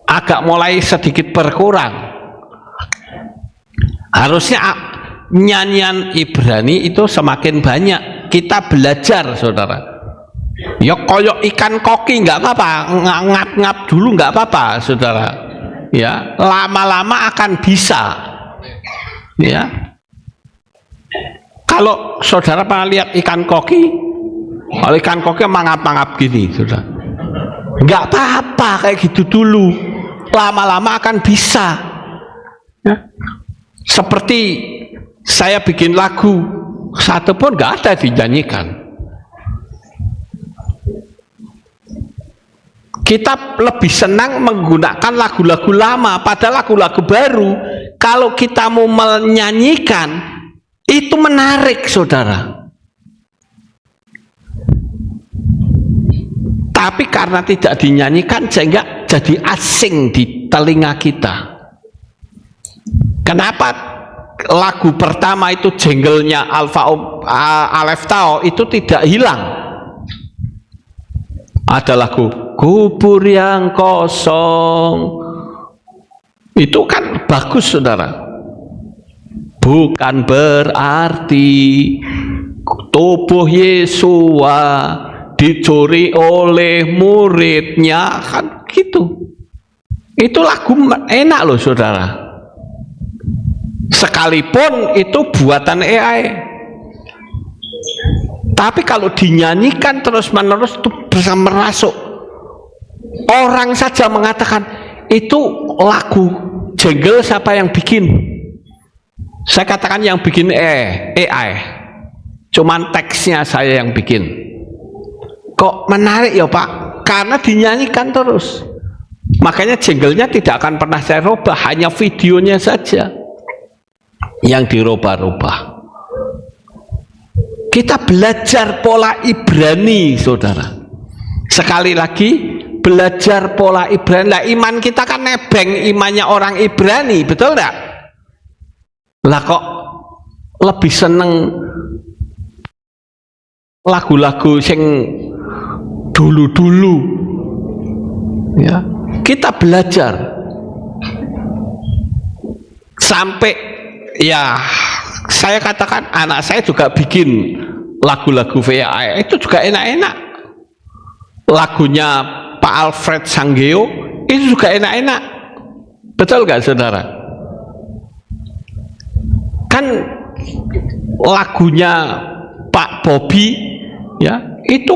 agak mulai sedikit berkurang. Harusnya nyanyian Ibrani itu semakin banyak kita belajar, saudara. Ya koyok ikan koki nggak apa-apa, ngap-ngap dulu nggak apa-apa, saudara. Ya, lama-lama akan bisa. Ya. Kalau saudara pernah lihat ikan koki, kalau ikan koki mangap-mangap gini, saudara, nggak apa-apa kayak gitu dulu, lama-lama akan bisa. Ya. Seperti saya bikin lagu, satu pun nggak ada dinyanyikan. Kita lebih senang menggunakan lagu-lagu lama, padahal lagu-lagu baru kalau kita mau menyanyikan itu menarik, saudara. Tapi karena tidak dinyanyikan sehingga jadi asing di telinga kita. Kenapa lagu pertama itu jenglenya Alfa Alef Tau itu tidak hilang? Ada lagu Kubur yang Kosong, itu kan bagus, saudara. Bukan berarti tubuh Yesua dicuri oleh muridnya, kan gitu. Itu lagu enak loh, saudara. Sekalipun itu buatan AI, tapi kalau dinyanyikan terus-menerus itu bisa merasuk. Orang saja mengatakan itu lagu jingle siapa yang bikin? Saya katakan yang bikin AI, cuman teksnya saya yang bikin. Kok menarik ya Pak? Karena dinyanyikan terus. Makanya jinglenya tidak akan pernah saya rubah, hanya videonya saja yang dirubah-rubah. Kita belajar pola Ibrani, saudara. Sekali lagi, belajar pola Ibrani. Lah, iman kita kan nebeng imannya orang Ibrani, betul enggak? Lah kok lebih seneng lagu-lagu sing dulu-dulu, ya. Kita belajar sampai, ya saya katakan anak saya juga bikin lagu-lagu VAI itu juga enak-enak. Lagunya Pak Alfred Sanggeo itu juga enak-enak, betul gak, saudara? Kan lagunya Pak Bobi, ya, itu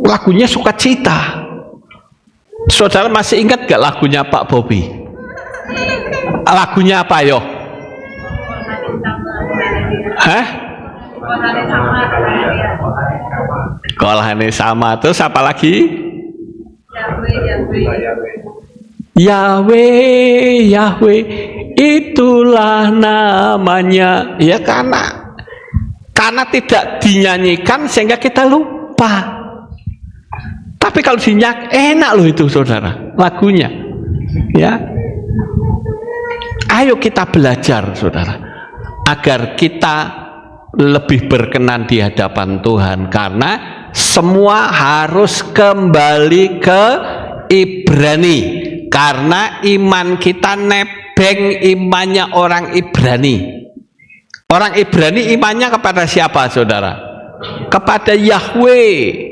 lagunya sukacita. Saudara masih ingat gak lagunya Pak Bobi? Lagunya apa yo? Hah? Kolane sama. Terus apa lagi? Yahweh, Yahweh, itulah namanya. Ya karena tidak dinyanyikan sehingga kita lupa. Tapi kalau dinyanyikan enak loh itu, saudara, lagunya. Ya, ayo kita belajar, saudara, agar kita lebih berkenan di hadapan Tuhan. Karena semua harus kembali ke Ibrani. Karena iman kita nebeng imannya orang Ibrani. Orang Ibrani imannya kepada siapa, saudara? Kepada Yahweh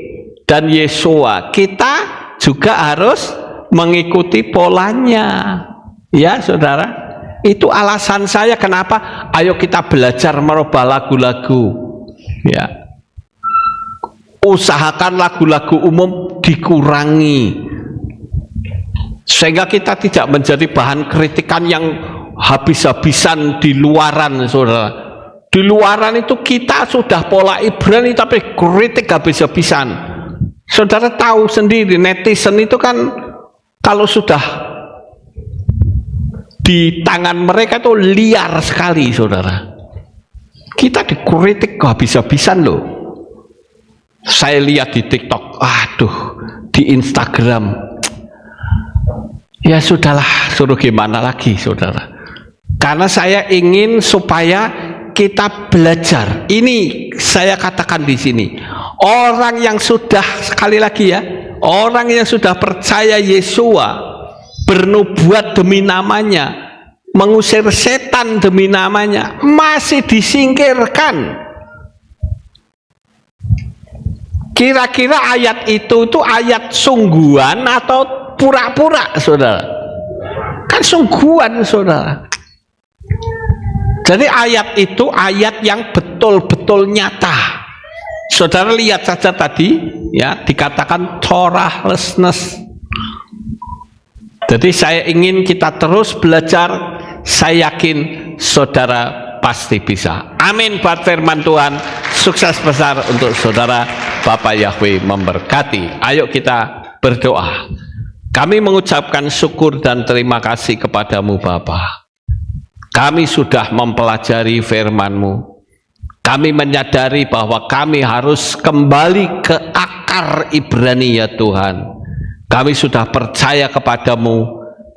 dan Yesua. Kita juga harus mengikuti polanya, ya saudara. Itu alasan saya kenapa ayo kita belajar merubah lagu-lagu, ya. Usahakan lagu-lagu umum dikurangi sehingga kita tidak menjadi bahan kritikan yang habis-habisan di luaran, saudara. Di luaran itu kita sudah pola Ibrani tapi kritik habis-habisan. Saudara tahu sendiri, netizen itu kan kalau sudah di tangan mereka itu liar sekali, saudara. Kita dikritik habis-habisan loh. Saya lihat di TikTok, aduh, di Instagram. Ya sudahlah, suruh gimana lagi, saudara. Karena saya ingin supaya kita belajar. Ini saya katakan di sini. Orang yang sudah, sekali lagi ya, orang yang sudah percaya Yesua, bernubuat demi namanya, mengusir setan demi namanya, masih disingkirkan. Kira-kira ayat itu ayat sungguhan atau pura-pura, saudara? Kan sungguhan, saudara. Jadi ayat itu ayat yang betul-betul nyata. Saudara lihat saja tadi, ya, dikatakan Torahlessness. Jadi saya ingin kita terus belajar. Saya yakin saudara pasti bisa. Amin buat firman Tuhan. Sukses besar untuk saudara. Bapak Yahweh memberkati. Ayo kita berdoa. Kami mengucapkan syukur dan terima kasih kepadamu Bapa. Kami sudah mempelajari firman-Mu. Kami menyadari bahwa kami harus kembali ke akar Ibrani ya Tuhan. Kami sudah percaya kepadamu,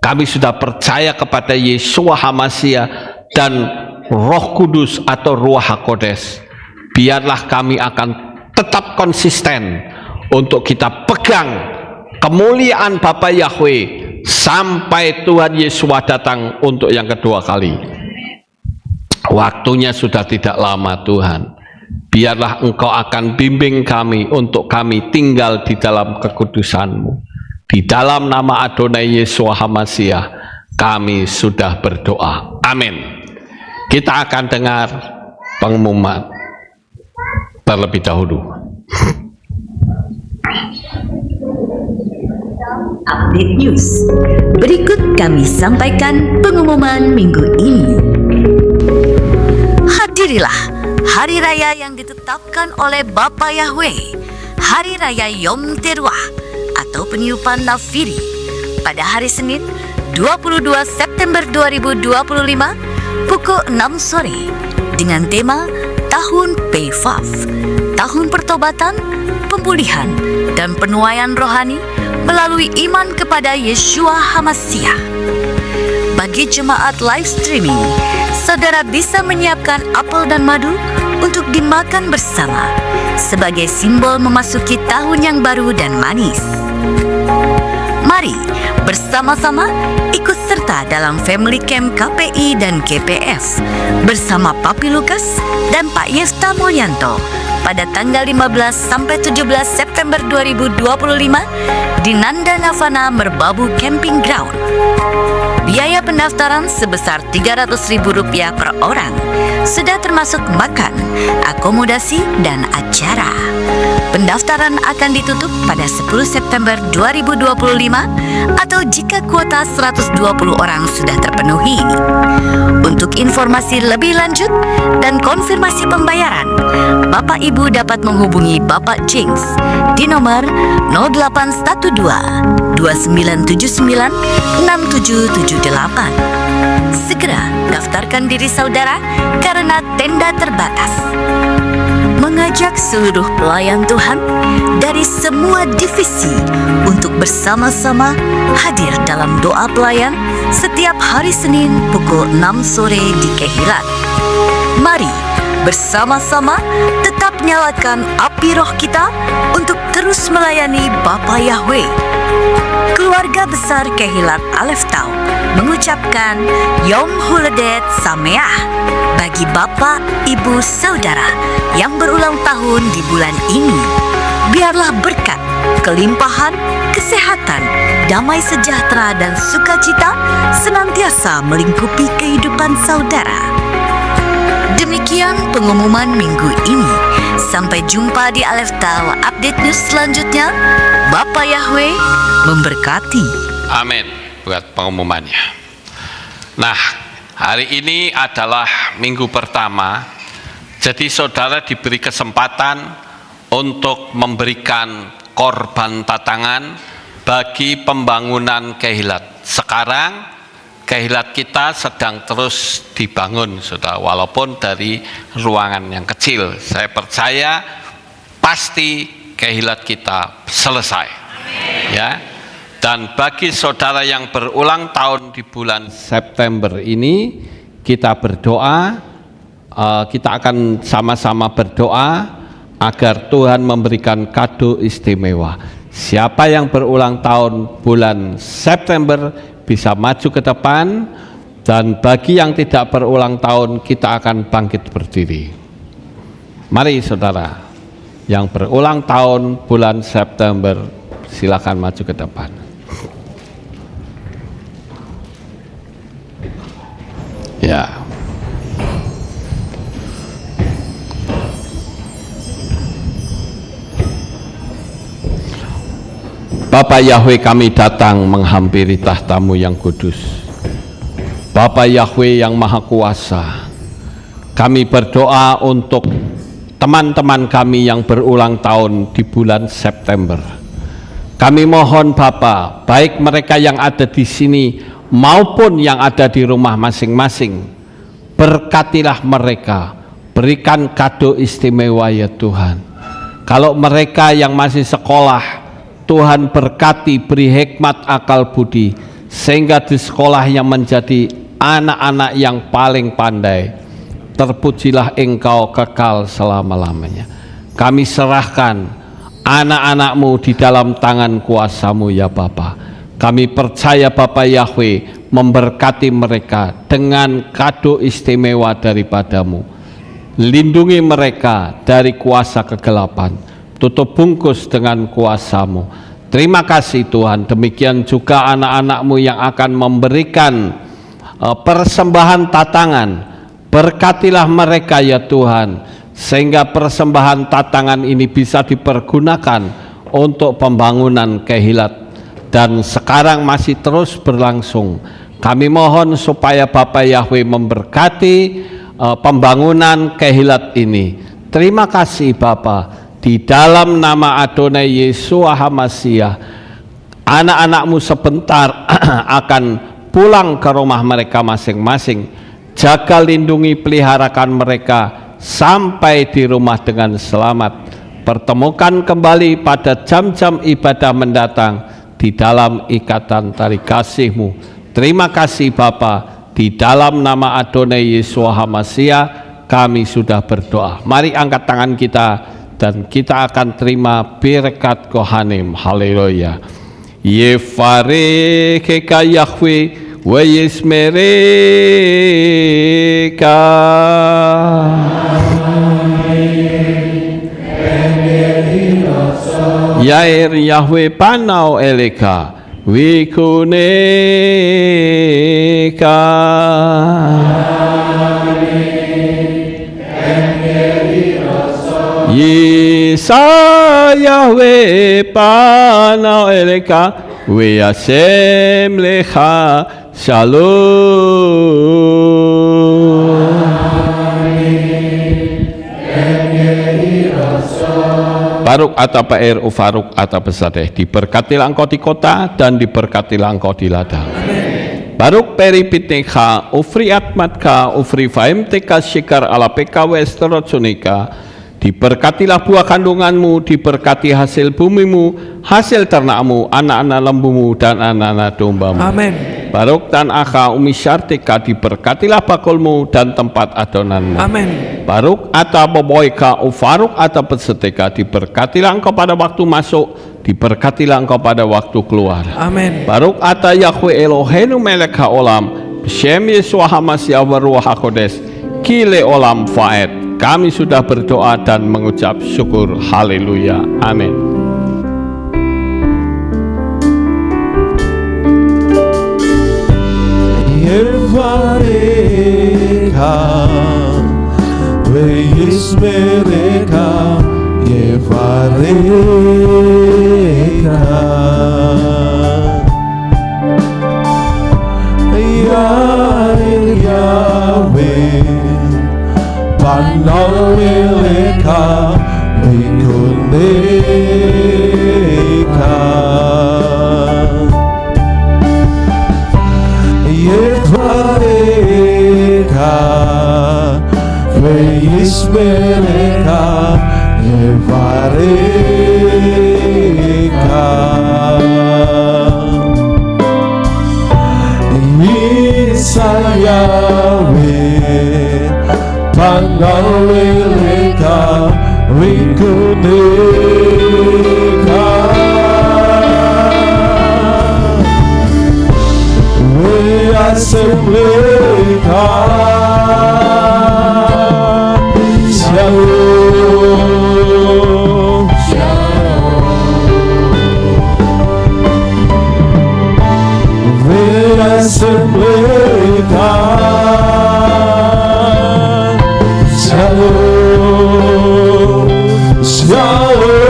kami sudah percaya kepada Yesua HaMasiah dan Roh Kudus atau Ruach HaKodes. Biarlah kami akan tetap konsisten untuk kita pegang kemuliaan Bapa Yahweh sampai Tuhan Yesua datang untuk yang kedua kali. Waktunya sudah tidak lama Tuhan. Biarlah Engkau akan bimbing kami untuk kami tinggal di dalam kekudusan-Mu. Di dalam nama Adonai Yesua HaMasiah kami sudah berdoa. Amin. Kita akan dengar pengumuman terlebih dahulu. Update News. Berikut kami sampaikan pengumuman minggu ini. Hadirilah hari raya yang ditetapkan oleh Bapa Yahweh, Hari Raya Yom Teruah atau peniupan nafiri pada hari Senin 22 September 2025 pukul 6 sore dengan tema Tahun Pefaf, Tahun Pertobatan, Pemulihan dan Penuaian Rohani melalui iman kepada Yesua HaMasiah. Bagi jemaat live streaming, saudara bisa menyiapkan apel dan madu untuk dimakan bersama sebagai simbol memasuki tahun yang baru dan manis. Mari bersama-sama ikut serta dalam Family Camp KPI dan KPF bersama Papi Lukas dan Pak Yesta Mulyanto pada tanggal 15 sampai 17 September 2025 di Nanda Navana Merbabu Camping Ground. Biaya pendaftaran sebesar Rp300.000 per orang, sudah termasuk makan, akomodasi, dan acara. Pendaftaran akan ditutup pada 10 September 2025 atau jika kuota 120 orang sudah terpenuhi. Untuk informasi lebih lanjut dan konfirmasi pembayaran, Bapak Ibu dapat menghubungi Bapak James di nomor 0812 2979 6778. Segera daftarkan diri saudara karena tenda terbatas. Mengajak seluruh pelayan Tuhan dari semua divisi untuk bersama-sama hadir dalam doa pelayan setiap hari Senin pukul 6 sore di Kehilat. Mari bersama-sama tetap nyalakan api roh kita untuk terus melayani Bapa Yahweh. Keluarga besar Kehilat Aleph Tau mengucapkan Yom Huledet Sameah bagi Bapak, Ibu, Saudara yang berulang tahun di bulan ini. Biarlah berkat, kelimpahan, kesehatan, damai sejahtera dan sukacita senantiasa melingkupi kehidupan saudara. Demikian pengumuman minggu ini. Sampai jumpa di Aleph Tau update news selanjutnya. Bapa Yahweh memberkati. Amin buat pengumumannya. Nah, hari ini adalah minggu pertama. Jadi saudara diberi kesempatan untuk memberikan korban tatangan bagi pembangunan Kehillat. Sekarang Kehillat kita sedang terus dibangun, saudara, walaupun dari ruangan yang kecil. Saya percaya pasti Kehillat kita selesai. Ya. Dan bagi saudara yang berulang tahun di bulan September ini, kita berdoa, kita akan sama-sama berdoa agar Tuhan memberikan kado istimewa. Siapa yang berulang tahun bulan September bisa maju ke depan, dan bagi yang tidak berulang tahun kita akan bangkit berdiri. Mari saudara yang berulang tahun bulan September, silakan maju ke depan. Ya. Bapa Yahweh, kami datang menghampiri tahta-Mu yang kudus. Bapa Yahweh yang Maha Kuasa, kami berdoa untuk teman-teman kami yang berulang tahun di bulan September. Kami mohon Bapa, baik mereka yang ada di sini maupun yang ada di rumah masing-masing, berkatilah mereka, berikan kado istimewa ya Tuhan. Kalau mereka yang masih sekolah, Tuhan berkati, beri hikmat akal budi, sehingga di sekolahnya menjadi anak-anak yang paling pandai. Terpujilah Engkau kekal selama-lamanya. Kami serahkan anak-anak-Mu di dalam tangan kuasa-Mu ya Bapa. Kami percaya Bapa Yahweh memberkati mereka dengan kado istimewa daripada-Mu. Lindungi mereka dari kuasa kegelapan, tutup bungkus dengan kuasa-Mu. Terima kasih Tuhan. Demikian juga anak-anak-Mu yang akan memberikan persembahan tatangan. Berkatilah mereka ya Tuhan, sehingga persembahan tatangan ini bisa dipergunakan untuk pembangunan Kehillat, dan sekarang masih terus berlangsung. Kami mohon supaya Bapa Yahweh memberkati pembangunan Kehillat ini. Terima kasih Bapa. Di dalam nama Adonai Yeshua HaMashiach, anak-anak-Mu sebentar akan pulang ke rumah mereka masing-masing. Jaga, lindungi, peliharakan mereka sampai di rumah dengan selamat. Pertemukan kembali pada jam-jam ibadah mendatang di dalam ikatan tali kasih-Mu. Terima kasih Bapa. Di dalam nama Adonai Yeshua HaMashiach kami sudah berdoa. Mari angkat tangan kita dan kita akan terima berkat Kohanim. Haleluya. Yefareka Yahweh wa yismereka. Yair Yahweh panau eleka wikuneka. Yisa Yahweh panau eleka we asem lecha shalom. Baruk ata Paer ufaruk ata pesadeh, diberkatilah engkau di kota dan diberkatilah engkau di ladang. Baruk peripitnecha ufri atmatka ufri faemteka shikar ala peka westerotsunika. Diberkatilah buah kandunganmu, diberkati hasil bumimu, hasil ternakmu, anak-anak lembumu dan anak-anak dombamu. Amin. Baruk dan akha umi syartika, diberkatilah bakulmu dan tempat adonanmu. Amin. Baruk ata boboika ufaruk ata peseteka, diberkatilah engkau pada waktu masuk, diberkatilah engkau pada waktu keluar. Amin. Baruk ata Yahweh Eloheinu melek haolam, b'shem Yeshua HaMashiach waruach hakodes, kile olam faed. Kami sudah berdoa dan mengucap syukur. Haleluya. Amin. Yevareka, Yismereka, Yevareka, Yahweh panau eleka wikuneka. Veis mereka Evareka Isayawe Panggal mereka Wikuneka Assembleka Shalom Assembleka Shalom Shalom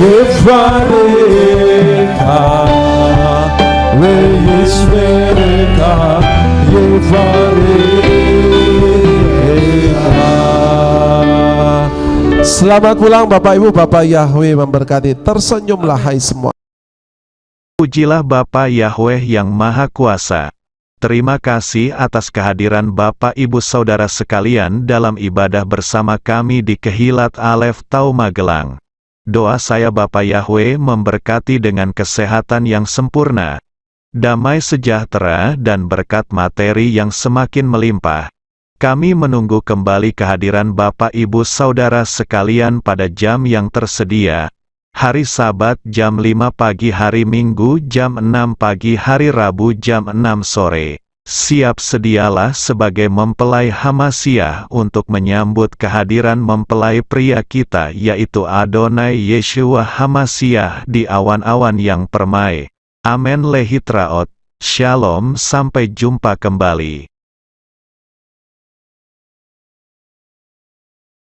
Yevareka Veis mereka Yevareka. Selamat pulang Bapak Ibu, Bapak Yahweh memberkati. Tersenyumlah hai semua. Pujilah Bapa Yahweh yang Maha Kuasa. Terima kasih atas kehadiran Bapak Ibu Saudara sekalian dalam ibadah bersama kami di Kehilat Alef Tau Magelang. Doa saya Bapa Yahweh memberkati dengan kesehatan yang sempurna, damai sejahtera dan berkat materi yang semakin melimpah. Kami menunggu kembali kehadiran Bapak Ibu Saudara sekalian pada jam yang tersedia. Hari Sabat jam 5 pagi, hari Minggu jam 6 pagi, hari Rabu jam 6 sore. Siap sedialah sebagai mempelai Hamasiah untuk menyambut kehadiran mempelai pria kita yaitu Adonai Yeshua Hamasiah di awan-awan yang permai. Amen lehitraot. Shalom, sampai jumpa kembali.